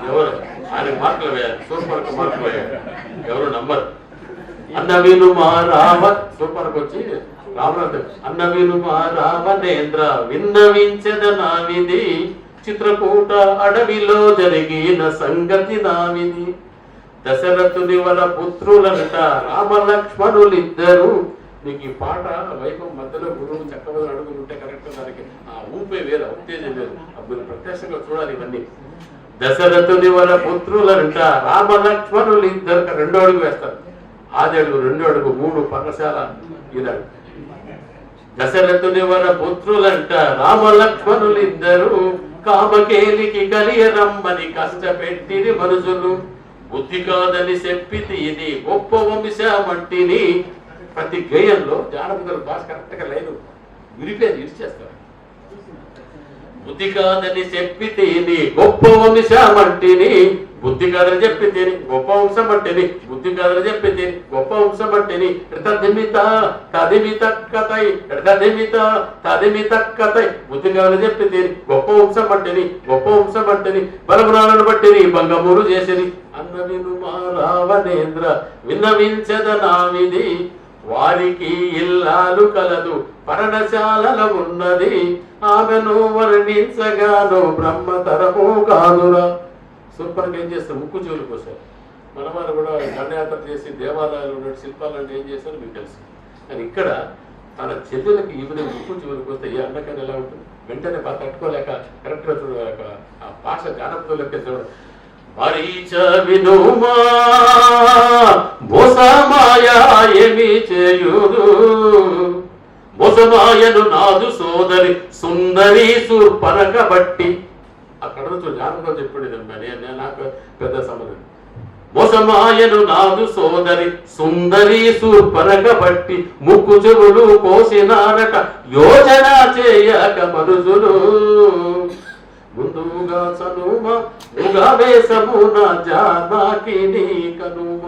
ఎవరు? ఆయన మార్కులు వేయాలి, సూపర్కు మార్కులు వేయాలి. ఎవరు నమ్మరు. అన్న విను మా రామ సూపర్కి వచ్చి రామరాజు అన్న విను మా రామనేంద్ర విన్నవించద నావిది చిత్రకూట అడవిలో జరిగిన సంగతి నావిది. దశరథుని వల పుత్రులంట రామ లక్ష్మణులిద్దరు. మీకు ఈ పాట వైభవం మధ్యలో గురువు చక్కగా అడుగులు ఉంటే కరెక్ట్, దానికి ఆ ఊపే వేరు, ఉత్తేజం వేరు. మీరు ప్రత్యక్షంగా చూడాలి ఇవన్నీ. దశరథుని వల పుత్రులంట రామ లక్ష్మణులిద్దరు. రెండో అడుగు వేస్తారు, ఆది అడుగు, రెండో అడుగు, 3 పర్ణశాల ఈనాడు. దశరథుని వల పుత్రులంట రామ లక్ష్మణులిద్దరు కామకేలికి కలియరమ్మని కష్టపెట్టిని మనుషులు. బుద్ధి కాదని చెప్పితి ఇది గొప్ప వంశమంటిని. ప్రతి గేయంలో జానపదులు భాష కరెక్ట్గా లైన్ విరిపేది ఇరిచేస్తారు. బుద్ధి కాదని చెప్పితే గొప్ప వంశమంటిని, బుద్ధి కాదని చెప్పితే గొప్ప వంశం అంటేని, బుద్ధి కాదని చెప్పితే గొప్ప వంశం అంటేని. తదిమిత తదిమిత కథై తదిమిత తదిమిత కథై. బుద్ధి కాదని చెప్పితే గొప్ప వంశం అంటేని, గొప్ప వంశం అంటేని. బలమునాలను బట్టిని భంగములు చేసిరి. అన్న విను మా రావణేంద్ర విన్నవించద నావిది. వారికి ఇల్లాలు కలదు పర్ణశాలలో ఉన్నది. ఆమెను వర్ణించగాను బ్రహ్మతరము కాదురా. సూపర్గా ఏం చేస్తారు, ముక్కు చెవులు కోసారు. మనవారు కూడా దండయాత్ర చేసి దేవాలయాలు ఉన్న శిల్పాలను ఏం చేశారో మీకు తెలుసు. కానీ ఇక్కడ తన చెల్లెలకి ఈవిడ ముక్కు చెవులు కోస్తే ఏ అన్నకన్నా ఎలా ఉంటుంది? వెంటనే బాగా తట్టుకోలేక కరెక్ట్గా చూడలేక ఆ భాష జానపదులకే చూడ మరీచ వినుమా మోసమాయ ఏమి చేయుదు. మోసమాయను నాదు సోదరి సుందరి సూర్పనక బట్టి. అక్కడ నుంచి జానపదం చెప్పాడు, నాకు పెద్ద సంబంధం. మోసమాయను నాదు సోదరి సుందరి సూర్పనక బట్టి ముక్కు చెవులు కోసినారట యోచన చేయక మనుషులు. ముందుగా చనుమ ముగా వేసమున జానాకి నీ కనుమ.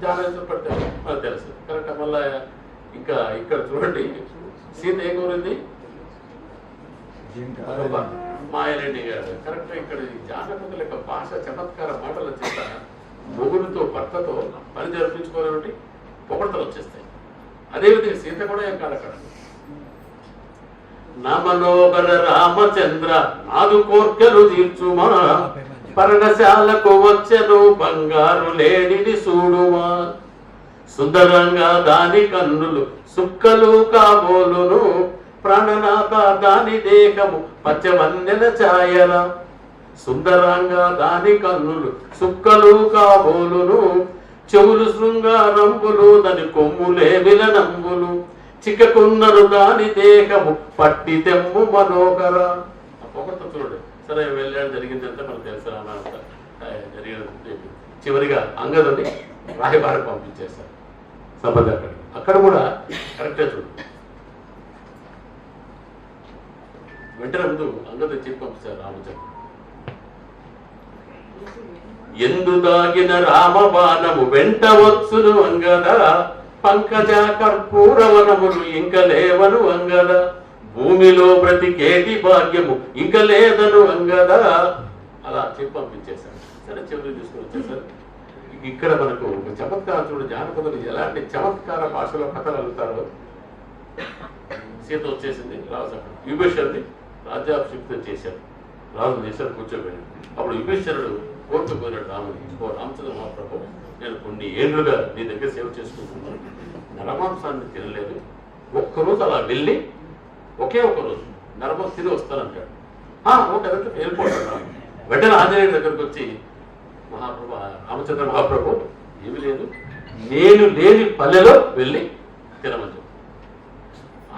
జాన పడతారు మనకు తెలుసు కరెక్ట్. మళ్ళా ఇంకా ఇక్కడ చూడండి, సీత ఏం కోరింది? మాయరెడ్డి గారు కరెక్ట్. ఇక్కడ జానపదుల యొక్క భాష చమత్కార మాటలు చేత మొగుడుతో భర్తతో పని జరిపించుకోవాలంటే పొగడతలు వచ్చేస్తాయి. అదేవిధంగా సీత కూడా ఏం కాదు అక్కడ. నా మనోహర రామచంద్ర నాదు కోర్కెలు తీర్చుమా. పర్ణశాలకు వచ్చెను బంగారు లేడిని చూడుమా. సుందరంగా దాని కన్నులు సుక్కలు కాబోలును. ప్రాణనాథ దాని దేహము పచ్చవన్నెల ఛాయల. సుందరంగా దాని కన్నులు సుక్కలు కాబోలును. చెవులు శృంగారంబులు దాని కొమ్ములే విలనంబులు. చిక్కకున్నరు దాని దేహము పట్టి తెమ్ము మనోహర. ఒకటి చూడండి. సరే వెళ్ళాడు, జరిగిందంతా మనకు తెలుసు. రామాయణ జరిగిన చివరిగా అంగదుని రాయబారికి పంపించేశారు సంబంధం. అక్కడ కూడా కరెక్టే చూడు. వెంటనే ముందు అంగదు చెప్పి పంపిస్తారు రామచంద్ర. ఎందు దాగిన రామబాణము వెంట వచ్చును అంగద. పంకజ కర్పూరవనములు ఇంక లేవను అంగద. భూమిలో బ్రతికేటి భాగ్యము ఇంక లేదను అంగద. అలా చెప్పి పంపించేశారు. సరే చివరికి తీసుకుని వచ్చేసారు. ఇక్కడ మనకు ఒక చమత్కారం చూడు. జానపదులు ఎలాంటి చమత్కార భాషలో కథలు అల్లుతారో. సీత వచ్చేసింది, రాజు అక్కడ విభీషణుడిని రాజ్యాభిషిక్తం చేశాడు. రాజు దేశాన్ని కూర్చోబెట్టాడు. అప్పుడు విభీషణుడు కోర్టు పోయినాడు రాముని. ఓ రామచంద్ర మహాప్రభు, నేను కొన్ని ఏళ్లుగా నీ దగ్గర సేవ చేసుకుంటున్నాను, నరమాంసాన్ని తినలేదు. ఒక్కరోజు అలా వెళ్ళి ఒకే ఒక రోజు నరమాంసం తిని వస్తానంటాడు. ఓకే వెళ్ళిపోతాడు. వెంటనే ఆంజనేయుడి దగ్గరకు వచ్చి, మహాప్రభు రామచంద్ర మహాప్రభు ఏమి లేదు, నేను లేని పల్లెలో వెళ్ళి తినమని.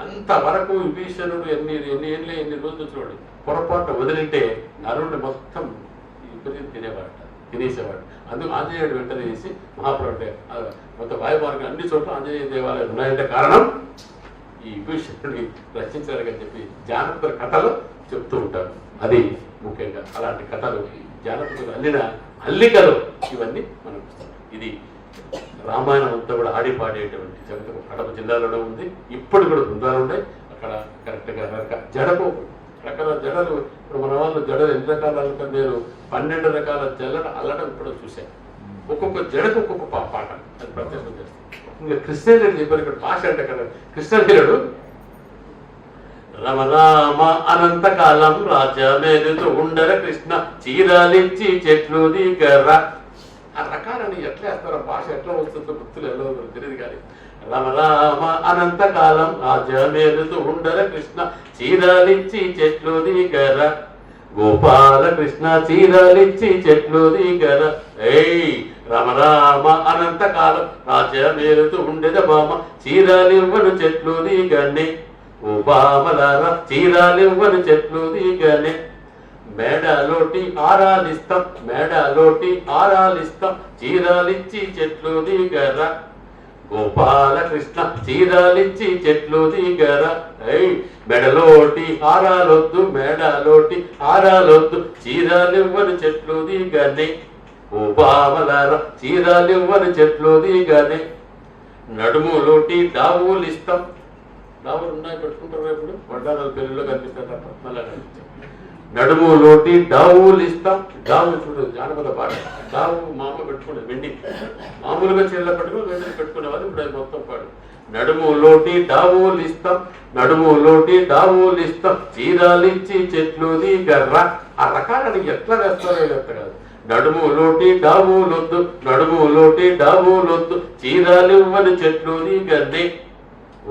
అంతవరకు విభీషణుడు ఎన్ని రోజులు చూడండి, పొరపాటు వదిలింటే నరుణ్ణి మొత్తం తినేసేవాడు. అందుకు ఆంజనేయుడు వెంటనే చేసి మహాప్రభు అంటే మొత్తం వాయుమార్గం అన్ని చోట్ల ఆంజనేయ దేవాలయాలు ఉన్నాయంటే కారణం ఈ విభీషణుడిని రచించారు అని చెప్పి జానపద కథలు చెప్తూ ఉంటారు. అది ముఖ్యంగా అలాంటి కథలు జానపదులు అల్లిన అల్లికలు ఇవన్నీ మనకు ఇది రామాయణం అంతా కూడా ఆడి పాడేటువంటి జగత్తు కడప జిల్లాలోనే ఉంది. ఇప్పుడు కూడా బృందాలు ఉన్నాయి అక్కడ. కరెక్ట్గా జడకు రకాల జడలు, ఇప్పుడు మన వాళ్ళు జడలు ఎన్ని రకాల అల్లటం, నేను 12 రకాల జడలు అల్లటం ఇప్పుడు చూశాను. ఒక్కొక్క జడకు ఒక్కొక్క పాట, అది ప్రత్యేకం చేస్తాను. ఇంకా కృష్ణుడు చెప్పారు ఇక్కడ భాష అంటే కదా, కృష్ణుడు రమ రామ అనంతకాలం రాజా మేలుతూ ఉండర కృష్ణ చీరాలిచ్చి చెట్లు దిగర. ఆ రకాలని ఎట్లా వేస్తారో, భాష ఎట్లా వస్తుందో గుర్తులు ఎలా తెలియదు కానీ రమ రామ అనంతకాలం రాజా మేలుతూ ఉండర కృష్ణ చీరాలిచ్చి చెట్లు దిగర. గోపాల కృష్ణ చీరాలిచ్చి చెట్లు దిగర. ఏయ్ రమ రామ అనంతకాలం రాజా మేలుతూ ఉండేద బామ చీరాలివ్వను చెట్లు దిగనే. ఓ బామలారా చీరాలివ్వను చెట్లు దిగనే. మేడలోటి ఆరాలిస్తాం, మేడలోటి ఆరాలిస్తాం చీరాలిచ్చి చెట్లు దిగర. గోపాల కృష్ణ చీరాలిచ్చి చెట్లు దిగర. మెడలోటి ఆరాలొద్దు, మేడలోటి ఆరాలొద్దు చీరాలివ్వను చెట్లు దిగనే. ఓ బామలారా చీరాలివ్వను చెట్లు దిగనే. నడుములోటి డావులిస్తాం, డావులు ఉన్నాయి పెట్టుకుంటారు ఇప్పుడు వడ్డాల పెళ్లిలో కనిపిస్తారు తప్ప మళ్ళా కనిపించాం. నడుములోటి డావులు ఇస్తాం. డావు చూడు జానపద పాట. డావు మామ పెట్టుకునేది వెండి, మామూలుగా చీరలో పెట్టుకుని వెండిని పెట్టుకునేవాళ్ళు, ఇప్పుడు అది మొత్తం పాడు. నడుములోటి డావులు ఇస్తాం, నడుములోటి డావులు ఇస్తాం చీరాలిచ్చి చెట్లు దిగర్ర. ఆ రకాలని ఎట్లా వేస్తారో ఎత్త కాదు. నడుములోటి డావులొద్దు, నడుములోటి డావులొద్దు చీరాలివ్వని చెట్లు దిగర్నే.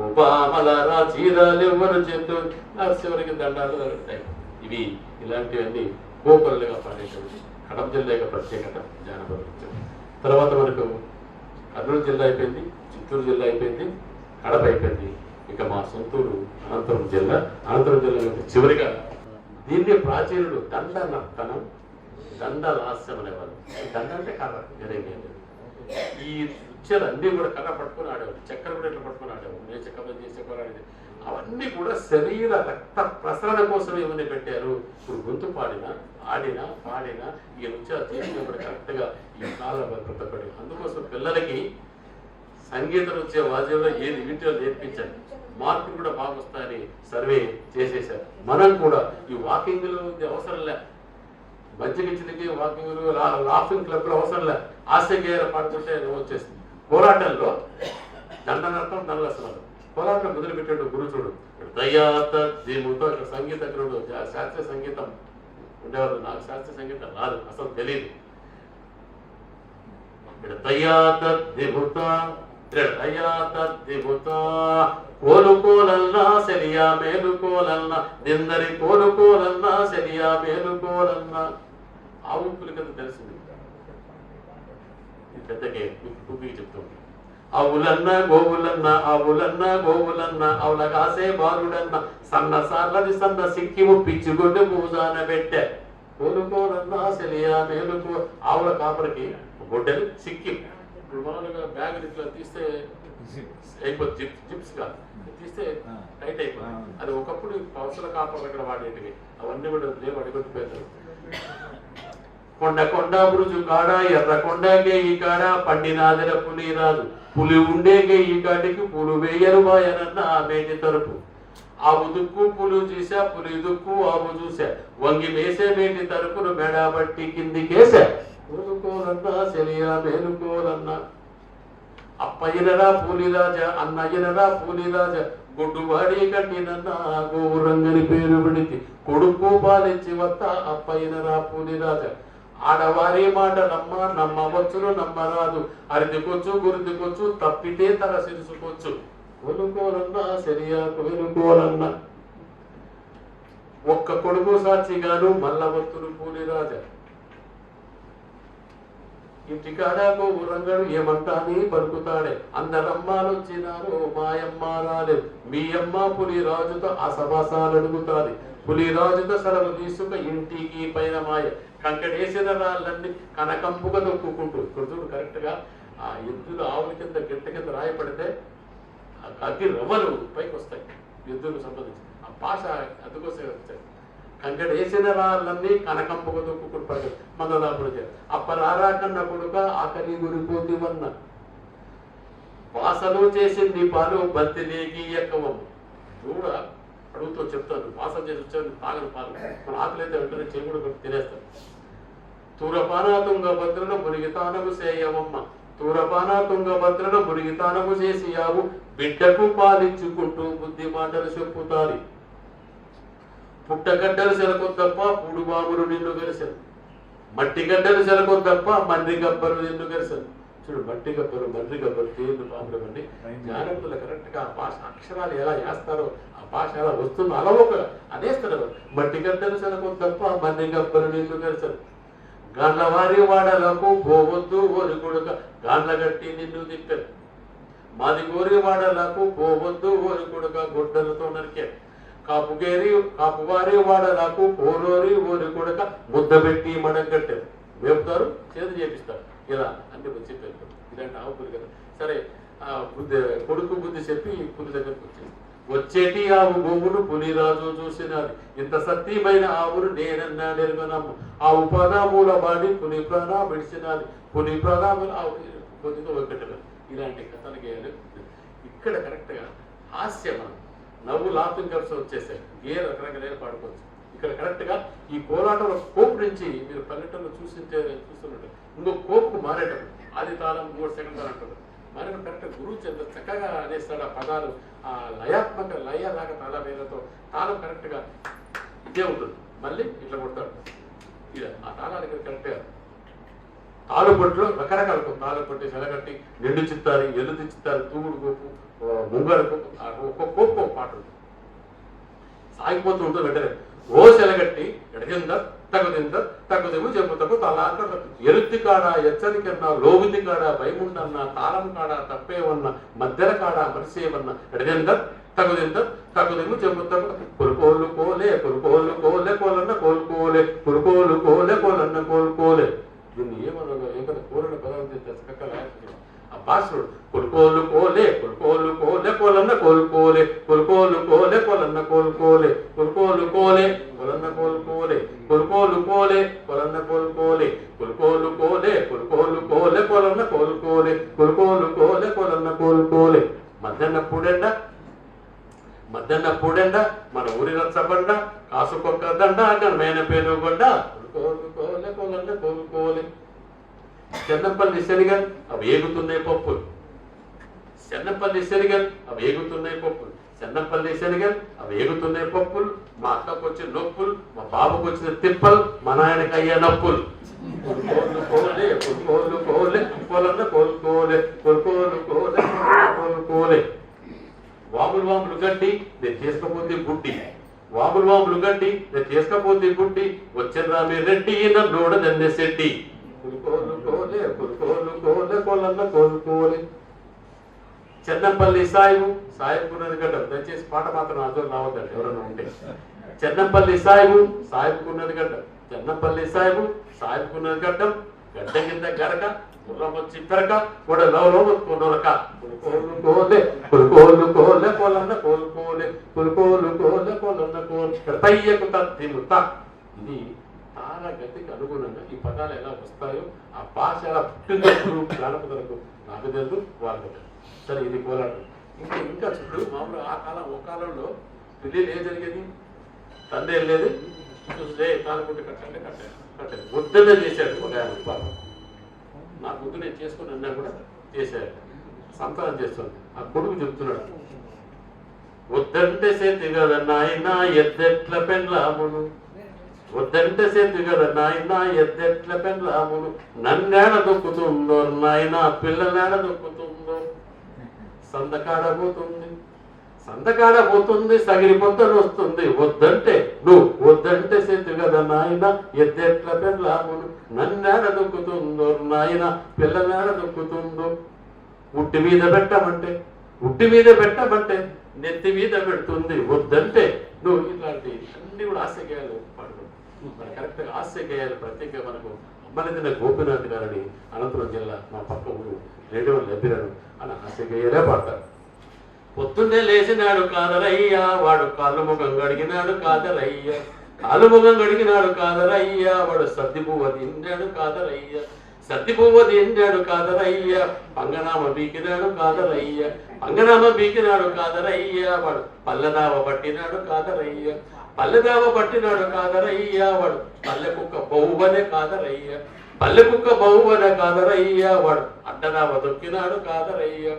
ఉపామలారా చీరాలివ్వని చెట్లు. చివరికి దండాలు జరుగుతాయి. ఇవి ఇలాంటివన్నీ కోపరులుగా పాడేటువంటి కడప జిల్లా యొక్క ప్రత్యేకత జానపద నృత్యం. తర్వాత మనకు కర్నూలు జిల్లా అయిపోయింది, చిత్తూరు జిల్లా అయిపోయింది, కడప అయిపోయింది. ఇక మా సొంతూరు అనంతపురం జిల్లా. అనంతపురం జిల్లా చివరిగా దీన్ని ప్రాచీనుడు దండ నర్తనం, దండ లాస్యం అనేవారు. దండ అంటే కర్ర, వేరేం లేదు. ఈ నృత్యాలు అన్నీ కూడా కర్ర పట్టుకుని ఆడేవారు. చక్కెర కూడా ఇట్లా పట్టుకుని ఆడేవారు. నేను చక్కెర చేసేవారు. అవన్నీ కూడా శరీర రక్త ప్రసరణ కోసం ఏమని పెట్టారు. ఇప్పుడు గొంతు పాడినా, ఆడినా, పాడినా ఈ నృత్యాలు చేసినప్పుడు కరెక్ట్గా ఈ కాల భద్రతపడి. అందుకోసం పిల్లలకి సంగీత నృత్య వాద్యంలో ఏది వీటిలో నేర్పించాలి, మార్కులు కూడా బాగా వస్తాయని సర్వే చేసేసారు. మనం కూడా ఈ వాకింగ్లు అవసరం లే, మధ్యకించినకి వాకింగ్లు, లాఫింగ్ క్లబ్లు అవసరం లే. ఆశగేర పాడుతుంటే వచ్చేస్తుంది. కోలాటంలో దండనర్థం, దండలసనాలు. కోలాటం మొదలుపెట్టాడు గురుచుడు దయాత దీముతో. ఇక్కడ సంగీతజ్ఞుడు, శాస్త్రీయ సంగీతం ఉండేవారు. నాకు శాస్త్రీయ సంగీతం రాదు, అసలు తెలియదు. ఇక్కడ దయాత దిముత, దయాత దిముత కోలుకోలన్నా సెలియా మేలుకోలన్నా, నిందరి కోలుకోలన్నా సెలియా మేలుకోలన్నా. ఆవు పులికత తెలిసింది, ఇది పెద్దకే కుక్కి చెప్తుంది. అవులన్న గోవులన్న, ఆవులన్న గోవులన్న, అవుల కాసే బాలుడన్న, సన్న సార్లది సన్న సిక్కిము పిచ్చుగొడ్డు పూజాన పెట్టే. కోలుకోలన్నా సెలియా మేలుకో. ఆవుల కాపరికి గొడ్డలు సిక్కిం. ఇప్పుడు మామూలుగా బ్యాగ్ ఇట్లా తీస్తే అయిపోతుంది, జిప్స్ గా తీస్తే టైట్ అయిపోతుంది. అది ఒకప్పుడు పవసల కాపర్లు అక్కడ వాడేటివి, అవన్నీ కూడా లేవు, అడిగొట్టిపోతారు. కొండ కొండ బురుజు కాడ, ఎర్ర కొండకే ఈ కాడ, పండినాదర పులి రాదు, పులి ఉండేకే ఈ కాటికి పులు వేయరు బాయనన్న మేటి తరపు. ఆవు దుక్కు పులు చూసా, పులి దుక్కు ఆవు చూసా, వంగి మేసే మేటి తరపును మెడ బట్టి కిందికేసా. కోలుకోలన్నా సెలియా మేలుకోలన్నా. అప్పయ్యనరా పూలిరాజా, అన్నయ్యనరా పూలిరాజా, గొడ్డువాడి కట్టినన్నా గోరంగని పేరు పెడితే, కొడుకు పాలించి వత్త అప్పయ్యనరా పూలిరాజా. ఆడవారి మాట నమ్మవచ్చును నమ్మరాదు, అరిదికొచ్చు గురిదికొచ్చు, తప్పితే తల సిరుసుకోవచ్చు. కొనుకోలన్నా సెరియా కొనుకోలన్నా. ఒక్క కొడుకు సాక్షిగాను మల్లవత్తులు పూలిరాజా. ఇంటికాడకు రంగడు ఏమంటాని పలుకుతాడే, అందరమ్మాలొచ్చినారు మాయమ్మ రాలేదు, మీ అమ్మ పులిరాజుతో అసభాసాలు అడుగుతాది, పులిరాజుతో సెలవు తీసుక ఇంటికి పైన మాయ, కంకడేసిన రాళ్ళన్ని కనకంపుగా దొక్కుకుంటూ. ఇప్పుడు చూడు కరెక్ట్ గా ఆ ఎద్దులు ఆవుల కింద గిట్ట కింద రాయపడితే అగ్గి రవ్వలు పైకి వస్తాయి యుద్ధకు సంబంధించి ఆ భాష అందుకోసం వచ్చాయి. కంకడేసిన రాళ్ళన్నీ కనకంపకు దొక్కుకుడు పడదు మందదాపుడు అప్పరారా కన్న కొడుక ఆకలి గురిపోతివన్న వాసలు చేసింది పాలు బంతిలేగి ఎక్కవమ్మ. చూడ అడుగుతూ చెప్తాను, వాసన చేసి వచ్చాను తాగని పాలు, మన ఆకలైతే వెంటనే చెవుడు తినేస్తాను. తూరపానా తుంగభద్రను మురిగితానము చేయవమ్మ, తూరపానా తుంగభద్రను మురిగితానము చేసియావు, బిడ్డకు పాలించుకుంటూ బుద్ధి మాటలు చెప్పుతారు. పుట్టగడ్డలు సెలకొద్దప్ప పూడుబాములు నిన్ను గెలిచాను, మట్టి గడ్డలు సెలకొద్దప్ప మండ్రి గబ్బలు నిన్ను గెలిచాను. చూడు, మట్టి గబ్బలు మండ్రి గబ్బలు తేలు పాములు అండి. జ్ఞానములు కరెక్ట్ గా ఆ భాష అక్షరాలు ఎలా వేస్తారో ఆ భాష ఎలా వస్తుందో అలా ఒక అనేస్తారు. మట్టి గడ్డలు సెలకొద్దప్ప మండ్రి గబ్బలు నిన్ను గెలిచాను, గాండ్ల వారి వాడలకు పోవద్దు ఓరి కొడుక గాండ్ల గట్టి నిన్ను తిప్పాను, మాది గోరి వాడలకు పోవద్దు ఓరి కొడుక గొడ్డలతో నరికాను, కాపువారి వాడలకు పోరోరి ఓరి కొడుక ముద్ద పెట్టి మడగట్టారు. మేపుతారు, చేతి చేపిస్తారు. ఇలా అన్ని వచ్చి పెడతారు. ఇలాంటి ఆవు పులి కదా. సరే, బుద్ధి కొడుకు బుద్ధి చెప్పి పులి దగ్గరకు వచ్చింది. వచ్చేటి ఆవు గోవును పులిరాజు చూసినది, ఇంత సత్యమైన ఆవును నేనన్నాడెరుగనమ్మ, ఆవు పదామూల బాడి పులి ప్రాణా విడిచినది, పులి ప్రాణాముల ఆవు కొద్దిగా ఒకటి. ఇలాంటి కథలు గేయాలి. ఇక్కడ కరెక్ట్ గా హాస్యం నవ్వు లాఫింగ్ కప్స్ వచ్చేసాయి. ఏ రకరకాల పాడుకోవచ్చు. ఇక్కడ కరెక్ట్ గా ఈ కోలాటంలో కోపు నుంచి మీరు పల్లెటూరులో చూస్తున్నట్టు ఇంకో కోపుకు మారేటప్పుడు అది తాళం 3 సెకండ్లు అంటారు. మరి కరెక్ట్ గురువు ఎంత చక్కగా అనేస్తాడు ఆ పదాలు, ఆ లయాత్మక లయ లాగా తాళ వేలతో తాళం కరెక్ట్ గా ఇదే ఉంటుంది. మళ్ళీ ఇట్లా కొడతాడు. ఇలా ఆ తాళాలు ఇక్కడ కరెక్ట్ గా తాళపొట్టులో రకరకాల తాళపొట్టి సెలగట్టి నిండు చిత్తారు, ఎల్లు చిత్తారు, తూగుడు కోపు, ముంగడు కోపు, ఒక్కొక్క కోపు ఒక పాట ఉంటుంది. సాగిపోతూ ఉంటుంది. వెంటనే ఓ సెలగట్టి ఎడగింద తగుదింద తగుదేమో చెప్పుతకు తల అంటారు. ఎరుత్తి కాడ హెచ్చరికన్నా, లోబుద్ది కాడ భయముండన్నా, తాళం కాడ తప్పేవన్నా, మధ్యల కాడ మరిసేవన్న ఎడగింద తగుదింద తగుదేమో చెప్పుతకు కొలుకోలు కోలే కొలుకోలు కోలే కోలన్న కోలుకోలే కొలుకోలు కోలే కోలన్న కోలుకోలే. దీన్ని ఏమన్నా ఏకద కోరిన పదం చక్కగా ఆ భాషలు కొలుకోలు కోలే కొలుకోలు కోలే కోలన్న కోలుకోలే కొలుకోలు కోలే కొలన్న కోలుకోలే కొలుకోలు కోలే కొలన్న కోలుకోలే కొలుకోలు కోలే కొలన్న కోలుకోలే కొలుకోలు కోలే కొలుకోలు కోలే కొలన్న కోలుకోలే కొలుకోలు కోలే కొలన్న కోలుకోలే. మధ్యాహ్న పూడెండ మన ఊరి రచ్చబండ కాసుకొక్క దండ ఘనమైన పేరుగొండ కొలుకోలు కోలే కొలన్న కోలుకోలే. చెన్నపల్లి శనిగల్ అవి ఏగుతున్నాయి పప్పులు, చెన్నపల్లి శనిగల్ అవి ఏగుతున్నాయి పప్పులు, చెన్నపల్లి శనిగల్ అవి ఏగుతున్నాయి పప్పులు. మా అక్కకు వచ్చిన నొప్పులు, మా బాబుకు వచ్చిన తిప్పలు, మా నాయనకి అయ్యే నొప్పులు. కొలుకోలు కోలే కొలుకోలు కోలే కొలన్న కోలుకోలే కొలుకోలు కోలే కోలుకోలే. వాములు వాములు గడ్డి నేను చేసుకపోతే గుడ్డి, వాములు వాములు గడ్డి నేను చేసుకపోతే గుడ్డి, వచ్చిన రామి రెడ్డి నన్నోడ దన్నె శెట్టి. కొలుకోలు కోలే కొలుకోలు కోలే కొలన్న కోలుకోలే. చెన్నంపల్లి సాయిబుకున్నది గడ్డం. దయచేసి పాట మాత్రం అర్థం రావద్దండి ఎవరన్నా ఉంటే. చెన్నంపల్లి సాయిబుకున్నది గడ్డం, చెన్నంపల్లి సాయిబుకున్నది గడ్డం, గడ్డ కింద గరక ముర్రమొచ్చి పెరక కూడా లవలోక కొలుకోలు కోలే కొలుకోలు కోలే కొలన్న కోలుకోలే కొలుకోలు కోలే కొలన్న కోలు తయ్యకు తత్తిముత. ఇది తాళ గతికి అనుగుణంగా ఈ పదాలు ఎలా వస్తాయో ఆ భాష ఎలా పుట్టిందో జానపదలకు నాకు తెలుసు, వాళ్ళకు తెలుసు. సరే, ఇది కోలాటం. ఇంకా చూడు, మామూలు ఓ కాలంలో పెళ్ళిళ్ళు ఏం జరిగేది, తండ్రి వెళ్ళేది చూస్తే తాళపుట్టి కట్టాలి వద్దనే చేశాడు ఒక ఆయన పాపం. నా ముందు నేను చేసుకుని అన్నా కూడా చేశాడు. సంతానం చేస్తుంది. ఆ కొడుకు చెప్తున్నాడు, వద్దంటే సేతి కదా నాయన ఎద్దెట్ల పెండ్లామును, వద్దంటే సేతి కదా నాయన ఎద్దెట్ల పెండ్లామును, నన్నేడ దొక్కుతుందో నాయన పిల్లనేడ దొక్కుతుందో, సందకాడ పోతుంది సగిరి పొద్దున వస్తుంది, వద్దంటే నువ్వు వద్దంటే సేతు కదా నాయన ఎద్దెట్ల పెళ్ళామును, నన్నేడ దొక్కుతుందో నాయన పిల్లనేడ దొక్కుతుందో, ఉట్టి మీద పెట్టమంటే నెత్తి మీద పెడుతుంది, వద్దంటే నువ్వు. ఇట్లాంటి అన్ని కూడా హాస్యగేయాలు పాడుకుంటాం. మన కరెక్ట్ గా హాస్యగేయాలు ప్రత్యేకంగా మనకు అమ్మనిదిన గోపినాథ్ గారిని అనంతపురం జిల్లా మా పక్క ఊరు రేడియో లభ్యులను అని హాస్యగేయాలే పాడతారు. పొద్దున్నే లేచినాడు కాదరయ్యా, వాడు కాళ్ళు ముఖం గడిగినాడు కాదరయ్యా, కాళ్ళు ముఖం గడిగినాడు కాదరయ్యా, వాడు సర్ది పువ్వ తిన్నాడు కాదరయ్యా, సర్ది పువ్వ తిన్నాడు కాదరయ్యా, పంగనామ బీకినాడు కాదరయ్యా, పంగనామ బీకినాడు కాదరయ్యా, వాడు పల్లెదావ పట్టినాడు కాదరయ్యా, పల్లెదావ పట్టినాడు కాదరయ్యా, వాడు పల్లె కుక్క బహువనే కాదరయ్యా, పల్లె కుక్క బహువనే కాదరయ్యా, వాడు అడ్డదావ దొక్కినాడు కాదరయ్యా,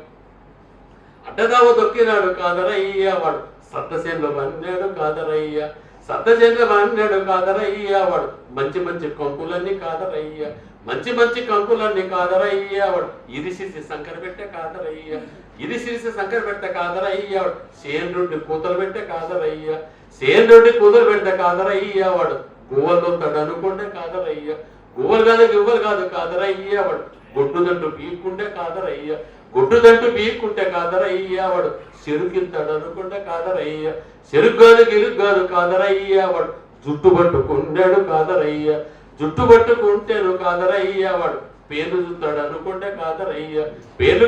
అడ్డదావ దొక్కినాడు కాదరయ్యా, వాడు సద్దసేన్లు వన్నాడు కాదరయ్యా, సద్దసేన్లు వన్నాడు కాదరయ్యా, వాడు మంచి మంచి కంకులన్నీ కాదరయ్యా, మంచి మంచి కంకులన్నీ కాదరయ్యా, వాడు ఇరిసిసి సంకర పెట్టే కాదరయ్యా, ఇరిసిరిసి సంకర పెట్టే కాదరయ్యా, వాడు సేనుడి కూతలు పెట్టే కాదరయ్యా, సేనుడి కూతలు పెడితే కాదరయ్యా, వాడు గువ్వలు తడనుకుంటే కాదరయ్యా, గువ్వలు కాదు కాదరయ్యా, వాడు గొడ్డుదంటూ పీక్కుంటే కాదరయ్యా, గొడ్డుదంటూ పీక్కుంటే కాదరయ్యా, వాడు చెరుకింతాడు అనుకుంటే కాదరయ్యా, చెరుగ్గాదు కాదరయ్యా, వాడు జుట్టు పట్టుకుంటాడు కాదరయ్యా, జుట్టు పట్టుకుంటేను కాదరయ్యా, వాడు పేరు చూస్తాడు అనుకుంటే కాదరయ్యా, పేర్లు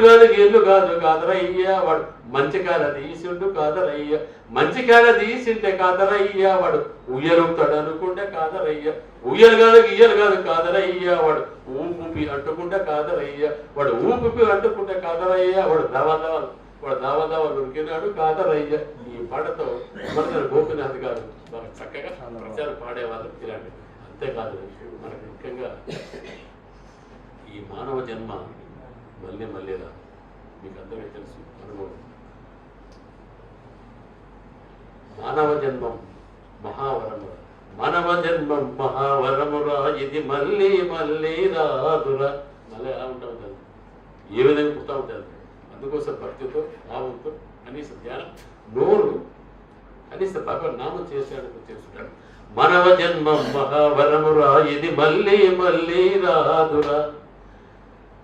కాదు కాదరయ్యా, వాడు మంచి కాల తీసిండు కాదరయ్యా, మంచి కాల తీసింటే కాదరయ్యా, వాడు ఉయ్యలుపుతాడు అనుకుంటే కాదరయ్యా, ఉయ్యలు కాదు కాదరయ్యా, వాడు ఊపి అంటుకుంటే కాదరయ్యా, వాడు ఊపి అంటుకుంటే కాదరయ్యా, వాడు దావదావ దొరికినాడు కాదరయ్యా. ఈ పాటతో మన గోపినాథ్ గారు బాగా చక్కగా ప్రచారం పాడేవాళ్ళు ఇలాంటి. అంతేకాదు మనకు ముఖ్యంగా ఈ మానవ జన్మ మళ్ళీరా మీకు అందరికీ తెలుసు అనుభవం. మానవ జన్మం మహావరమురా, మానవ జన్మం మహావరమురా, ఇది మళ్ళీ రాదురా. మళ్ళీ ఎలా ఉంటాం కదా, ఏ విధంగా పుడతా ఉంటుంది. అందుకోసం భక్తితో భావంతో కనీస ధ్యానం నోరు కనీస భగవన్ నామం చేస్తుంటాడు. మానవ జన్మం మహావరమురా, ఇది మళ్ళీ రాదురా.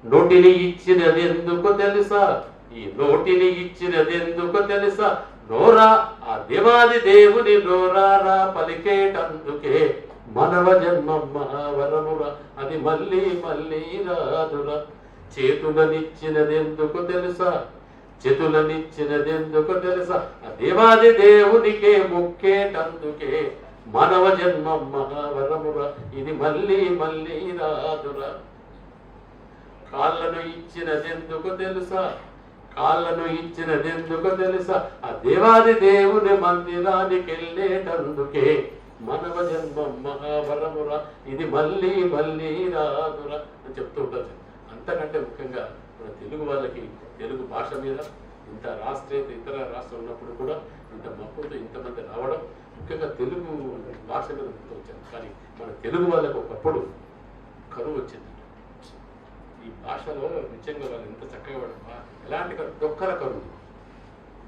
నోటిని ఇచ్చినది ఎందుకు తెలుసా, ఈ నోటిని ఇచ్చినది ఎందుకు తెలుసా, నోరా ఆ దేవాది దేవుని నోరారా పలికేటందుకే. మానవ జన్మం మహావరమురా, అది మళ్ళీ రాదురా. చేతులనిచ్చినది ఎందుకు తెలుసా, చేతులనిచ్చినది ఎందుకు తెలుసా, ఆ దేవాది దేవునికే ముక్కేటందుకే. మానవ జన్మం మహావరమురా, ఇది మళ్ళీ రాదురా. కాళ్ళను ఇచ్చినదెందుకు తెలుసా, కాళ్ళను ఇచ్చినదెందుకు తెలుసా, ఆ దేవాది దేవుని మందిరానికి వెళ్ళేటందుకే. మానవ జన్మం మహావరమురా, ఇది మళ్ళీ రాదురా అని చెప్తూ ఉంటారు. అంతకంటే ముఖ్యంగా మన తెలుగు వాళ్ళకి తెలుగు భాష మీద ఇంత ఇతర రాష్ట్రం ఉన్నప్పుడు కూడా ఇంత మక్కువతో ఇంతమంది రావడం, ముఖ్యంగా తెలుగు భాష మీద వచ్చారు. కానీ మన తెలుగు వాళ్ళకి ఒకప్పుడు కరువు వచ్చింది. ఈ భాషలో నిజంగా వాళ్ళు ఎంత చక్కగా పడతా. ఎలాంటి కరువు? డొక్కల కరువు.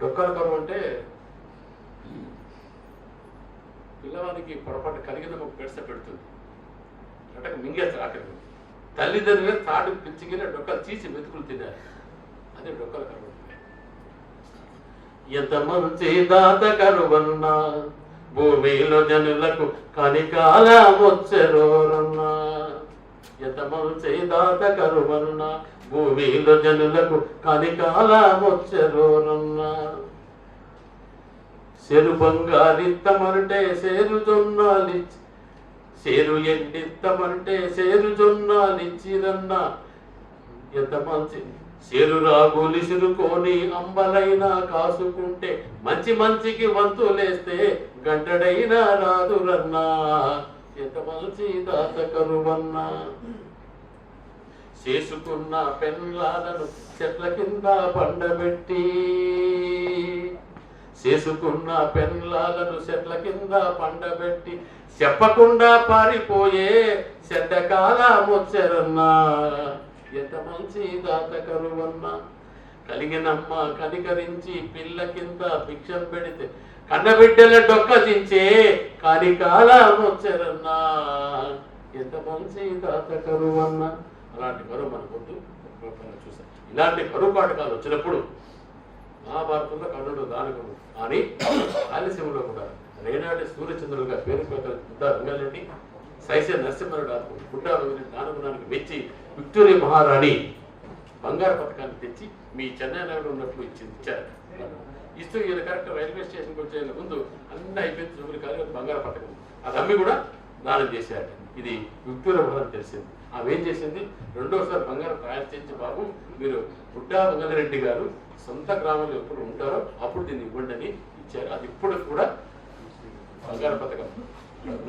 డొక్కల కరువు అంటే పిల్లవానికి పొరపాటు కలిగిన ఒక పెడస పెడుతుంది, అంటే మింగేస్తారు ఆఖరి. తల్లిదండ్రులు తాడు పిచ్చిగిన డొక్కలు తీసి మెతుకులు తిన్నారు. అదే డొక్కల కరువు. ఎంత మంచి దాత కరువన్నా, భూమిలో జనులకు కనికాలమొచ్చెరోరన్నా. ఎంత మంచి దాత కరువన్నా, భూమిలో జనులకు కనికాలమొచ్చెరోరన్నా. చెరు బంగారిత్తమంటే సేరు జొన్నాలిచ్చి, సేరు ఎండిత్తమంటే సేరు జొన్నాలిచ్చిరన్నా. ఎంత మంచి సేరు రాగులిసురుకొని అంబలైనా కాసుకుంటే, మంచికి వంతులేస్తే గంటడైనా రాదురన్నా. ఎంత మంచి దాత కరువన్నా. చేసుకున్న పెన్లాలను చెట్ల కింద పండబెట్టి, చేసుకున్న పెన్లాలను చెట్ల కింద పండబెట్టి, చెప్పకుండా పారిపోయే చెడ్డకాలమొచ్చెరన్నా. ఎంత మంచి దాత కరువన్నా. కలిగినమ్మ కనికరించి పిల్ల కింద భిక్షం పెడితే, కన్నబిడ్డల డొక్క దించే కనికాలమొచ్చెరన్నా. ఎంత మంచి దాత కరువన్నా. అలాంటి కరువు మనకొద్దు. చూసాం ఇలాంటి కరువు పాఠకాలు వచ్చినప్పుడు మహాభారతంలో కర్ణుడు దానకుడు అని, ఆలస్యంలో కూడా రేనాటి సూర్యచంద్రులుగా పేరు రంగారెడ్డి, సైసే నరసింహరావు గుడ్డా దానగుణానికి మెచ్చి విక్టోరియా మహారాణి బంగారు పథకాన్ని తెచ్చి మీ చెన్నై నగరంలో ఉన్నట్లు ఇచ్చారు. ఇస్తూ ఈయన కరెక్ట్ రైల్వే స్టేషన్కి వచ్చే ముందు అన్నీ అయిపోయింది, జూబిలి కాదు బంగారు పథకం అది అమ్మి కూడా దానం చేశాడు. ఇది యుక్తుల అని తెలిసింది. ఆమె ఏం చేసింది, రెండోసారి బంగారం తయారు చేయించి బాబు మీరు బుడ్డా మంగళరెడ్డి గారు సొంత గ్రామంలో ఎప్పుడు ఉంటారో అప్పుడు దీన్ని ఇవ్వండి అని ఇచ్చారు. అది ఇప్పుడు కూడా బంగారు పథకం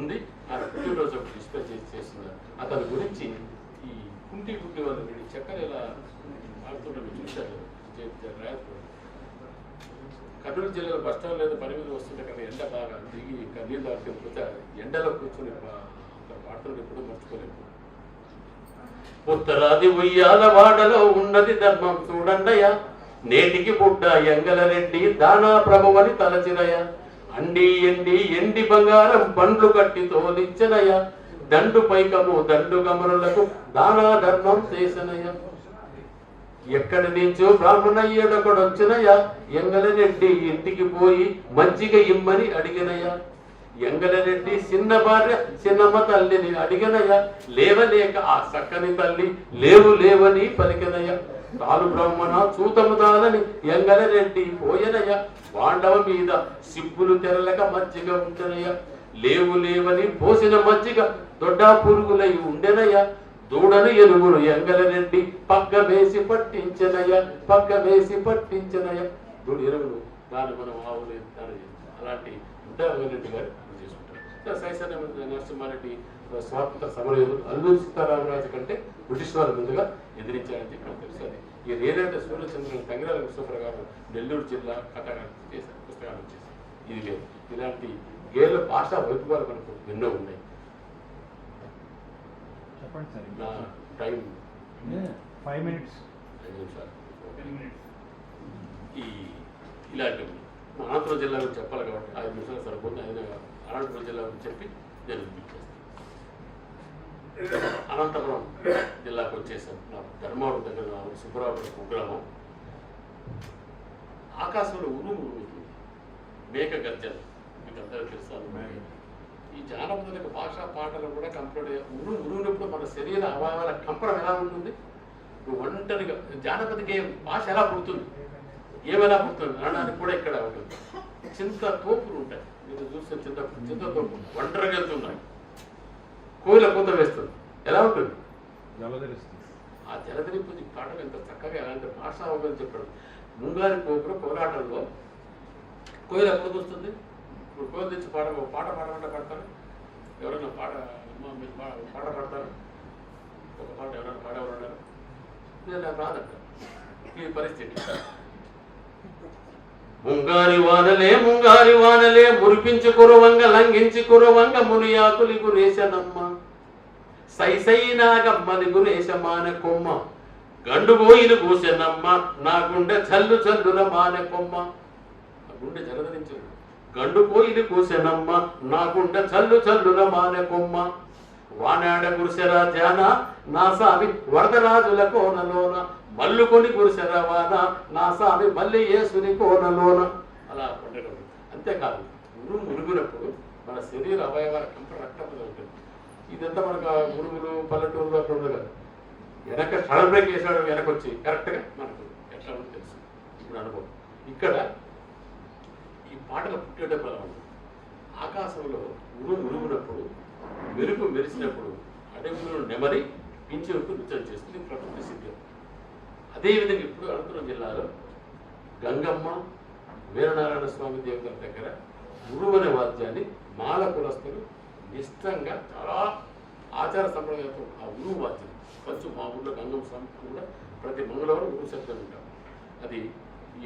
ఉంది. ఆయన పుట్టినరోజు ఒకటి డిస్ప్లే చేస్తున్నారు. అతని గురించి ఈ కుంటి వాళ్ళు వీడి చక్కెర ఇలా ఆడుతుంటే చూశారు. కర్నూలు జిల్లాలో బస్టాండ్ లేదా పని మీద వస్తుంటే కానీ ఎండ బాగా దిగి నీళ్ళు ఆడుతుంటే ఎండలో కూర్చొని వాడుతుంటే ఎప్పుడు మర్చిపోలేదు. ఉత్తరాది ఉయ్యాల వాడలో ఉన్నది ధర్మం చూడండయ్య, నేటికి బుడ్డ ఎంగలరెడ్డి దానా ప్రభువని తలచిరయ్య, అండి ఎండి బంగారం బండ్లు కట్టి తోలించనయ్య, దండు పైకము దండు గమనులకు దానా ధర్మం చేసనయ్య, ఎక్కడి నుంచో బ్రాహ్మణయ్యడొకడొచ్చినయ్య, ఎంగలరెడ్డి ఇంటికి పోయి మజ్జిగ ఇమ్మని అడిగినయ్య, ఎంగలరెడ్డి చిన్న భార్య చిన్నమ్మ తల్లిని అడిగినయ్య, లేవలేక ఆ సక్కని తల్లి లేవని పలికినయ్య, తాను బ్రాహ్మణ చూతము దాలని ఎంగలరెడ్డి పోయనయ్య, వాండవ మీద సిప్పులు తెరలక మజ్జిగ ఉంటనయ్య, లేవని పోసిన మజ్జిగ దొడ్డా పురుగులై ఉండెనయ్య, దూడను ఎరుగును ఎంగలరెడ్డి పక్క వేసి పట్టించనయ్య, దూడు ఎరుగును దాని మనం ఆవులు అలాంటి రెడ్డి గారు చేసుకుంటారు. సైసన్య నరసింహారెడ్డి స్వాతంత్ర సమరయోధులు అల్లూరి సీతారామరాజు కంటే బ్రిటిష్ వారి ముందుగా ఎదిరించారని చెప్పి తెలుసు. అది ఈ ఏదైతే సూర్యచంద్రుని తంగిరాల కృష్ణప్ర గారు నెల్లూరు జిల్లా కథగా చేశారు, పుస్తకాలు చేశారు. ఇది లేదు. ఇలాంటి గేర్ల భాషా వైపుగాలు మనకు ఎన్నో ఉన్నాయి. చెప్పండి సార్. నా టైం 5 minutes. 5 నిమిషాలు. ఈ ఇలాంటివి అనంతపురం జిల్లా గురించి చెప్పాలి కాబట్టి 5 నిమిషాలు సరిపోతుంది. అనంతపురం జిల్లా గురించి చెప్పి నేను చేస్తాను. అనంతపురం జిల్లాకు వచ్చేసాను. నాకు ధర్మవరం దగ్గర సుబ్బరావుపేట కుగ్రామం. ఆకాశంలో ఉరుము మేక గర్జన మీకు అందరూ తెలుస్తాను. ఈ జానపదులకు భాషా పాటలు కూడా కంప్లీట్ ఉరువునప్పుడు మన శరీర అవయవాల కంపనం ఎలా ఉంటుంది, నువ్వు ఒంటరిగా జానపదికి భాష ఎలా పుడుతుంది, ఏమైనా పుడుతుంది అనడానికి కూడా ఇక్కడ ఉంటుంది. చింత తోపులు ఉంటాయి, మీరు చూస్తే చింత తోపు ఒంటరిగా వెళ్తున్నాయి, కోయిల కూత వేస్తుంది, ఎలా ఉంటుంది ఆ జలధరిపూజ పాటలు ఎంత చక్కగా ఎలాంటి భాష అవగాహన చెప్పాడు. ముంగారి పోపులు పోరాటంలో కోయిల ఎప్పుడు వస్తుంది, ఇప్పుడు కోయిల తెచ్చి పాట పాడమంటే పాడతారు. ఎవరైనా మీరు పాట పాడతారు, ఒక పాట ఎవరైనా పాడేవారు నేను రాదంట. ఈ పరిస్థితి ముంగారి వానలే మురిపించి కురవంగ లంఘించి కురవంగ మునియాకులి గురేశనమ్మ, సై నాగమ్మది గురేశ మాన కొమ్మ, గండుగోయిలు కూసెనమ్మ నా గుండె చల్లుల మాన కొమ్మ. గుండె జలధరించు. గండుకోయిలు కూసెనమ్మ నా గుండె చల్లుల మాన కొమ్మ, వానాడ గురిసెరా జాన నా సామి వరదరాజుల కోనలోన, మల్లుకొని గురిసెరా వాన నా సామి మల్లి యేసుని కోనలోన. అలా పండుగ. అంతేకాదు మురుగునప్పుడు మన శరీర అవయవాల కంప రక్తం ఉంటుంది. ఇదంతా మనకు మురుగులు పల్లెటూరులో అక్కడ ఉండదు కదా. వెనక సడన్ బ్రేక్ వేసాడు, వెనకొచ్చి కరెక్ట్గా మనకు ఎట్లా ఉందో తెలుసు ఇప్పుడు అనుభవం. ఇక్కడ ఈ పాటలు పుట్టేటప్పుడు అలా ఉంటుంది. ఆకాశంలో ఉరుగునప్పుడు మెరుపు మెరిసినప్పుడు అడవులను నెమరి పింఛకు నృత్యం చేస్తుంది ప్రకృతి సిద్ధం. అదేవిధంగా ఇప్పుడు అనంతపురం జిల్లాలో గంగమ్మ వీరనారాయణ స్వామి దేవతల దగ్గర ఉరువనే వాద్యాన్ని మాల కులస్తులు ఇష్టంగా చాలా ఆచార సంప్రదాయంతో ఆ ఉరువు వాద్యం కొంచెం మా ఊళ్ళో గంగమ్మ స్వామి కూడా ప్రతి మంగళవారం ఉరువు శబ్దం ఉంటాం. అది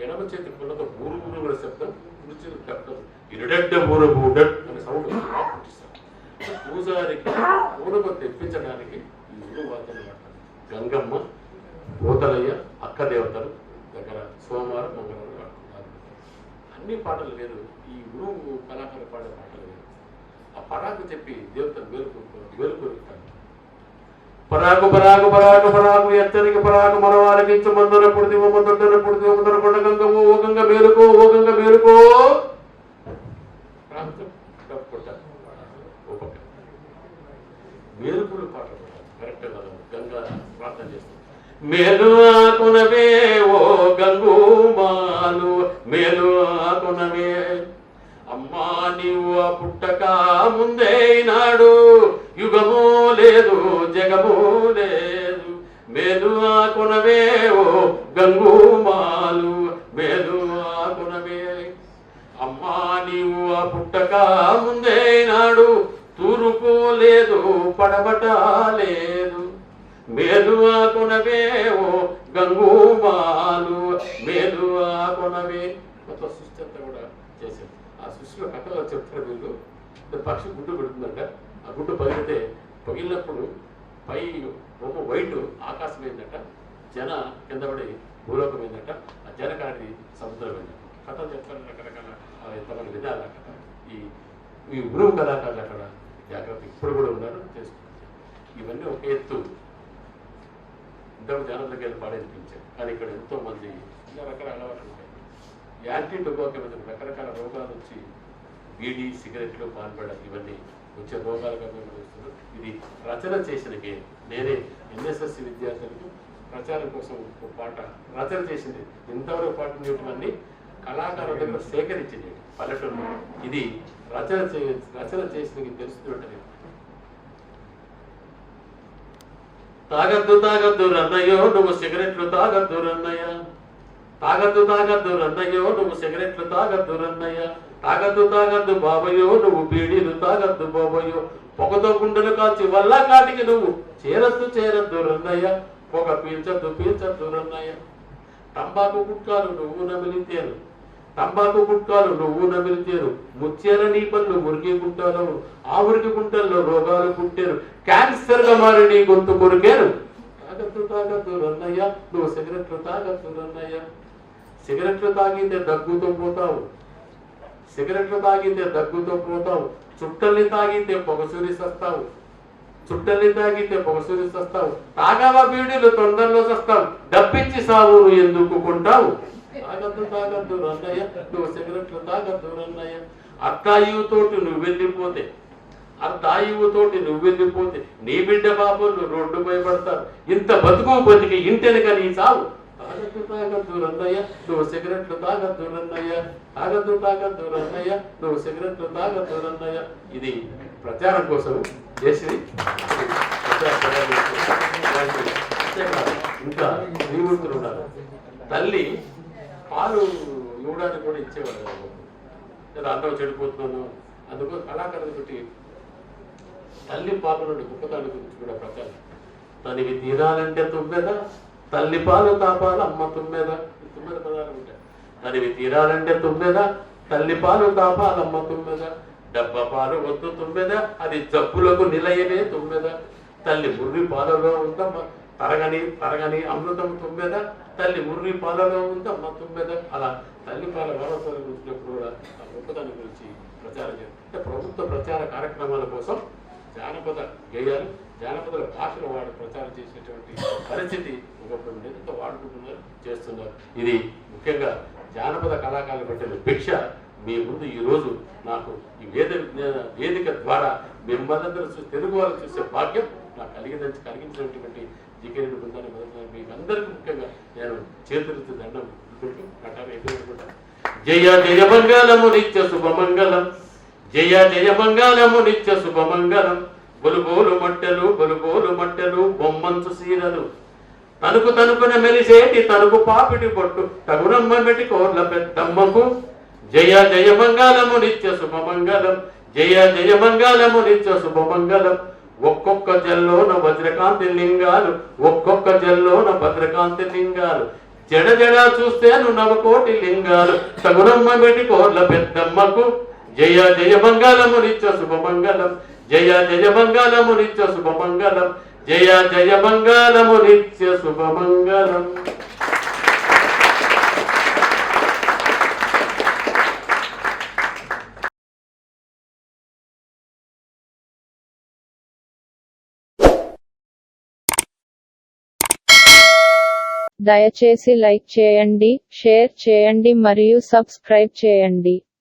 ఎడమ చేతి పుల్లతో ఊరు శబ్దం, కుడి శబ్దం ఇరడెడ్డ ఊరబూడెడ్ అనే సౌండ్ పుట్టిస్తారు. పూజారికి పూలకు తెప్పించడానికి ఈ ఉరువు వాద్యాన్ని పడతారు. గంగమ్మ, పోతలయ్య, అక్క దేవతలు దగ్గర సోమవారం మంగళవారం పాడుకుంటారు. అన్ని పాటలు లేదు, ఈ ఉరువు కళాకారు పాడే పాటలు లేదు. ఆ పరాకు చెప్పి దేవతలు వేలుకొరుతారు. పరాకు ఎత్తరికి పరాకు మరవాలకించు మందున పుడిదివ మందున కొండ గంగము ఓ గంగ మేలుకో మేలుకులు పాట కరెక్ట్ కదా. గంగా ప్రార్థన చేస్తుంది. మేలు ఆకునవే ఓ గంగుమాలు మేలు ఆకునవే. అమ్మా నీవు ఆ పుట్టక ముందే నాడు యుగము లేదు జగము లేదు. మేలు ఆకునవే ఓ గంగుమాలు మేలు ఆకునవే. అమ్మా నీవు ఆ పుట్టక ముందే నాడు తూర్పు లేదు పడబట లేదు. మేలు ఆకునవే ఓ గంగుమాలు మేలు ఆకునవే. కొత్త సృష్టి అంతా కూడా చేశారు. ఆ సృష్టిలో కథలో చెప్తారు వీళ్ళు. పక్షి గుడ్డు పెడుతుందంట. ఆ గుడ్డు పగిలితే పగిలినప్పుడు పై బొమ్మ వైట్ ఆకాశం అయిందట, జన కింద పడి భూలోకం అయిందట, ఆ జన కాడి సముద్రం అయిందట. కథలు చెప్తారు రకరకాల ఎంతమంది విధాలు అక్కడ. ఈ గురువు కళాకారులు అక్కడ జాగ్రత్త ఇప్పుడు కూడా ఉన్నారు, చేసుకుంటారు. ఇవన్నీ ఒక ఎత్తు. ఇంతకు జానపదకి వెళ్ళి పాడేపించారు. కానీ ఇక్కడ ఎంతో మంది ఇంకా రకరకాల అలవాట్లు ఉంటాయి. యాంటీ టొబాకో మీద రకరకాల రోగాలు వచ్చి బీడీ సిగరెట్లు పాల్పడాలి, ఇవన్నీ వచ్చే రోగాలుగా వివరిస్తున్నారు. ఇది రచన చేసిన గేమ్. నేనే ఎన్ఎస్ఎస్సి విద్యార్థులకు ప్రచారం కోసం ఒక పాట రచన చేసింది. ఇంతవరకు పాట నేటివన్నీ కళాకారుల దగ్గర సేకరించింది పల్లెటూరులో. ఇది రచన చేసిన తెలుస్తుంటే తాగద్దు తాగద్దు రన్నయ్యో నువ్వు సిగరెట్లు తాగద్దు రన్నయ్య. తాగద్దు తాగద్దు రన్నయ్యో నువ్వు సిగరెట్లు తాగద్దు రన్నయ్య. తాగద్దు తాగద్దు బాబయ్యో నువ్వు బీడీలు తాగద్దు బాబయ్యో. పొగతో గుండెలు కాల్చి వల్ల కాటికి నువ్వు చేరద్దు రన్నయ్య. పొగ పీల్చద్దు రన్నయ్య. తంబాకు గుట్కాలు నువ్వు నమిలితేను, తంబాకు గుట్కాలు నువ్వు నమిలితేను. ముచ్చేర నీ పళ్ళు మురికి గుంటలో, ఆ మురికి గుంటల్లో రోగాలు పుట్టారు. క్యాన్సర్ గా మారి నీ గొంతు కొరికారు. తాగద్దు రన్నయ్య నువ్వు సిగరెట్లు తాగద్దు రన్నయ్య. సిగరెట్లు తాగితే దగ్గుతో పోతావు, సిగరెట్లు తాగితే దగ్గుతో పోతావు. చుట్టల్ని తాగితే పొగసూరి సస్తావు, చుట్టల్ని తాగితే పొగసూరి సస్తావు. తాగావా బీడీలు తొందరలో సస్తావు. డబ్బిచ్చి సావు ఎందుకు కొంటావు. తాగద్దు రన్నయ్య నువ్వు సిగరెట్లు తాగద్దు రన్నయ్య. అర్ధాయువుతోటి నువ్వు వెళ్ళిపోతే, అర్ధాయువుతోటి నువ్వు వెళ్ళిపోతే నీ బిడ్డ బాబులు రోడ్డుపై పడతారు. ఇంత బతికి ఇంటెనక నీ సావు. తాగద్దు రన్నయ్య నువ్వు సిగరెట్లు తాగద్దు రన్నయ్య. తాగద్దు రన్నయ్య నువ్వు సిగరెట్లు తాగద్దు రన్నయ్య. ఇది ప్రచారం కోసం చేసి ఇంకా శ్రీమూర్తులు ఉన్నారు. తల్లి పాలు ఇవ్వడానికి కూడా ఇచ్చేవాడు. లేదా అన్నం చెడిపోతున్నాను అందుకు కళాకారులు పెట్టి తల్లి పాలు నుండి గొప్పతాన్ని గురించి కూడా ప్రచారం. తనివి తీరాలంటే తుమ్మెద, తల్లి పాలు తాపాలు అమ్మ తుమ్మెద. తుమ్మెద పదాలు ఉంటాయి. తనివి తీరాలంటే తుమ్మెద, తల్లి పాలు తాపాలు అమ్మ తుమ్మెద. డబ్బా పాలు వద్దు తుమ్మెద, అది జబ్బులకు నిలయనే తుమ్మెద. తల్లి ముర్రి పాలలో ఉందమ్మ తరగని అమృతం తుమ్మెద. తల్లి ముర్రి పాలలో ఉందమ్మ తుమ్మెద. అలా తల్లి పాల వారసత్వం గురించినప్పుడు కూడా ఆ గొప్పతనం గురించి ప్రచారం చేయాలి. అంటే ప్రభుత్వ ప్రచార కార్యక్రమాల కోసం జానపద గేయాలు, జానపదుల భాషను వాడు ప్రచారం చేసేటువంటి పరిస్థితి ఒకప్పుడు ఉండేది. వాడుకుంటున్నారు, చేస్తున్నారు. ఇది ముఖ్యంగా జానపద కళాకారులు పెట్టిన భిక్ష మీ ముందు ఈరోజు నాకు ఈ వేదిక ద్వారా మిమ్మల్ని తెలుగు వాళ్ళు చూసే భాగ్యం నాకు కలిగించినటువంటి జీకేరెడ్డి బృందాన్ని మొదలు మీకు అందరికీ ముఖ్యంగా నేను చేతులెత్తి దండం అనుకుంటూ జయ జయ మంగళము నిత్య శుభమంగళం, జయ జయ మంగళము నిత్య శుభమంగళం. బొలుబోలు మట్టెలు బొమ్మంచు సీరలు, తనుకున మెలిసేటి తనుకు పాపిడి పొట్టు తగునమ్మ మెటి కోర్ల పెద్దమ్మకు. జయ జయ మంగళము నిత్య శుభమంగళం, జయ జయ మంగళము నిత్య శుభమంగళం. ఒక్కొక్క జల్లోన వజ్రకాంతి లింగాలు, ఒక్కొక్క జల్లోన భద్రకాంతి లింగాలు. జడ చూస్తేను నవకోటి లింగాలు తగునమ్మ మెటి కోర్ల పెద్దమ్మకు. జయ జయ మంగళము నిత్య శుభమంగళం, జయ జయ మంగళము నిత్య శుభమంగళం, జయ జయ మంగళము నిత్య శుభమంగళం. దయచేసి లైక్ చేయండి, షేర్ చేయండి మరియు సబ్స్క్రైబ్ చేయండి.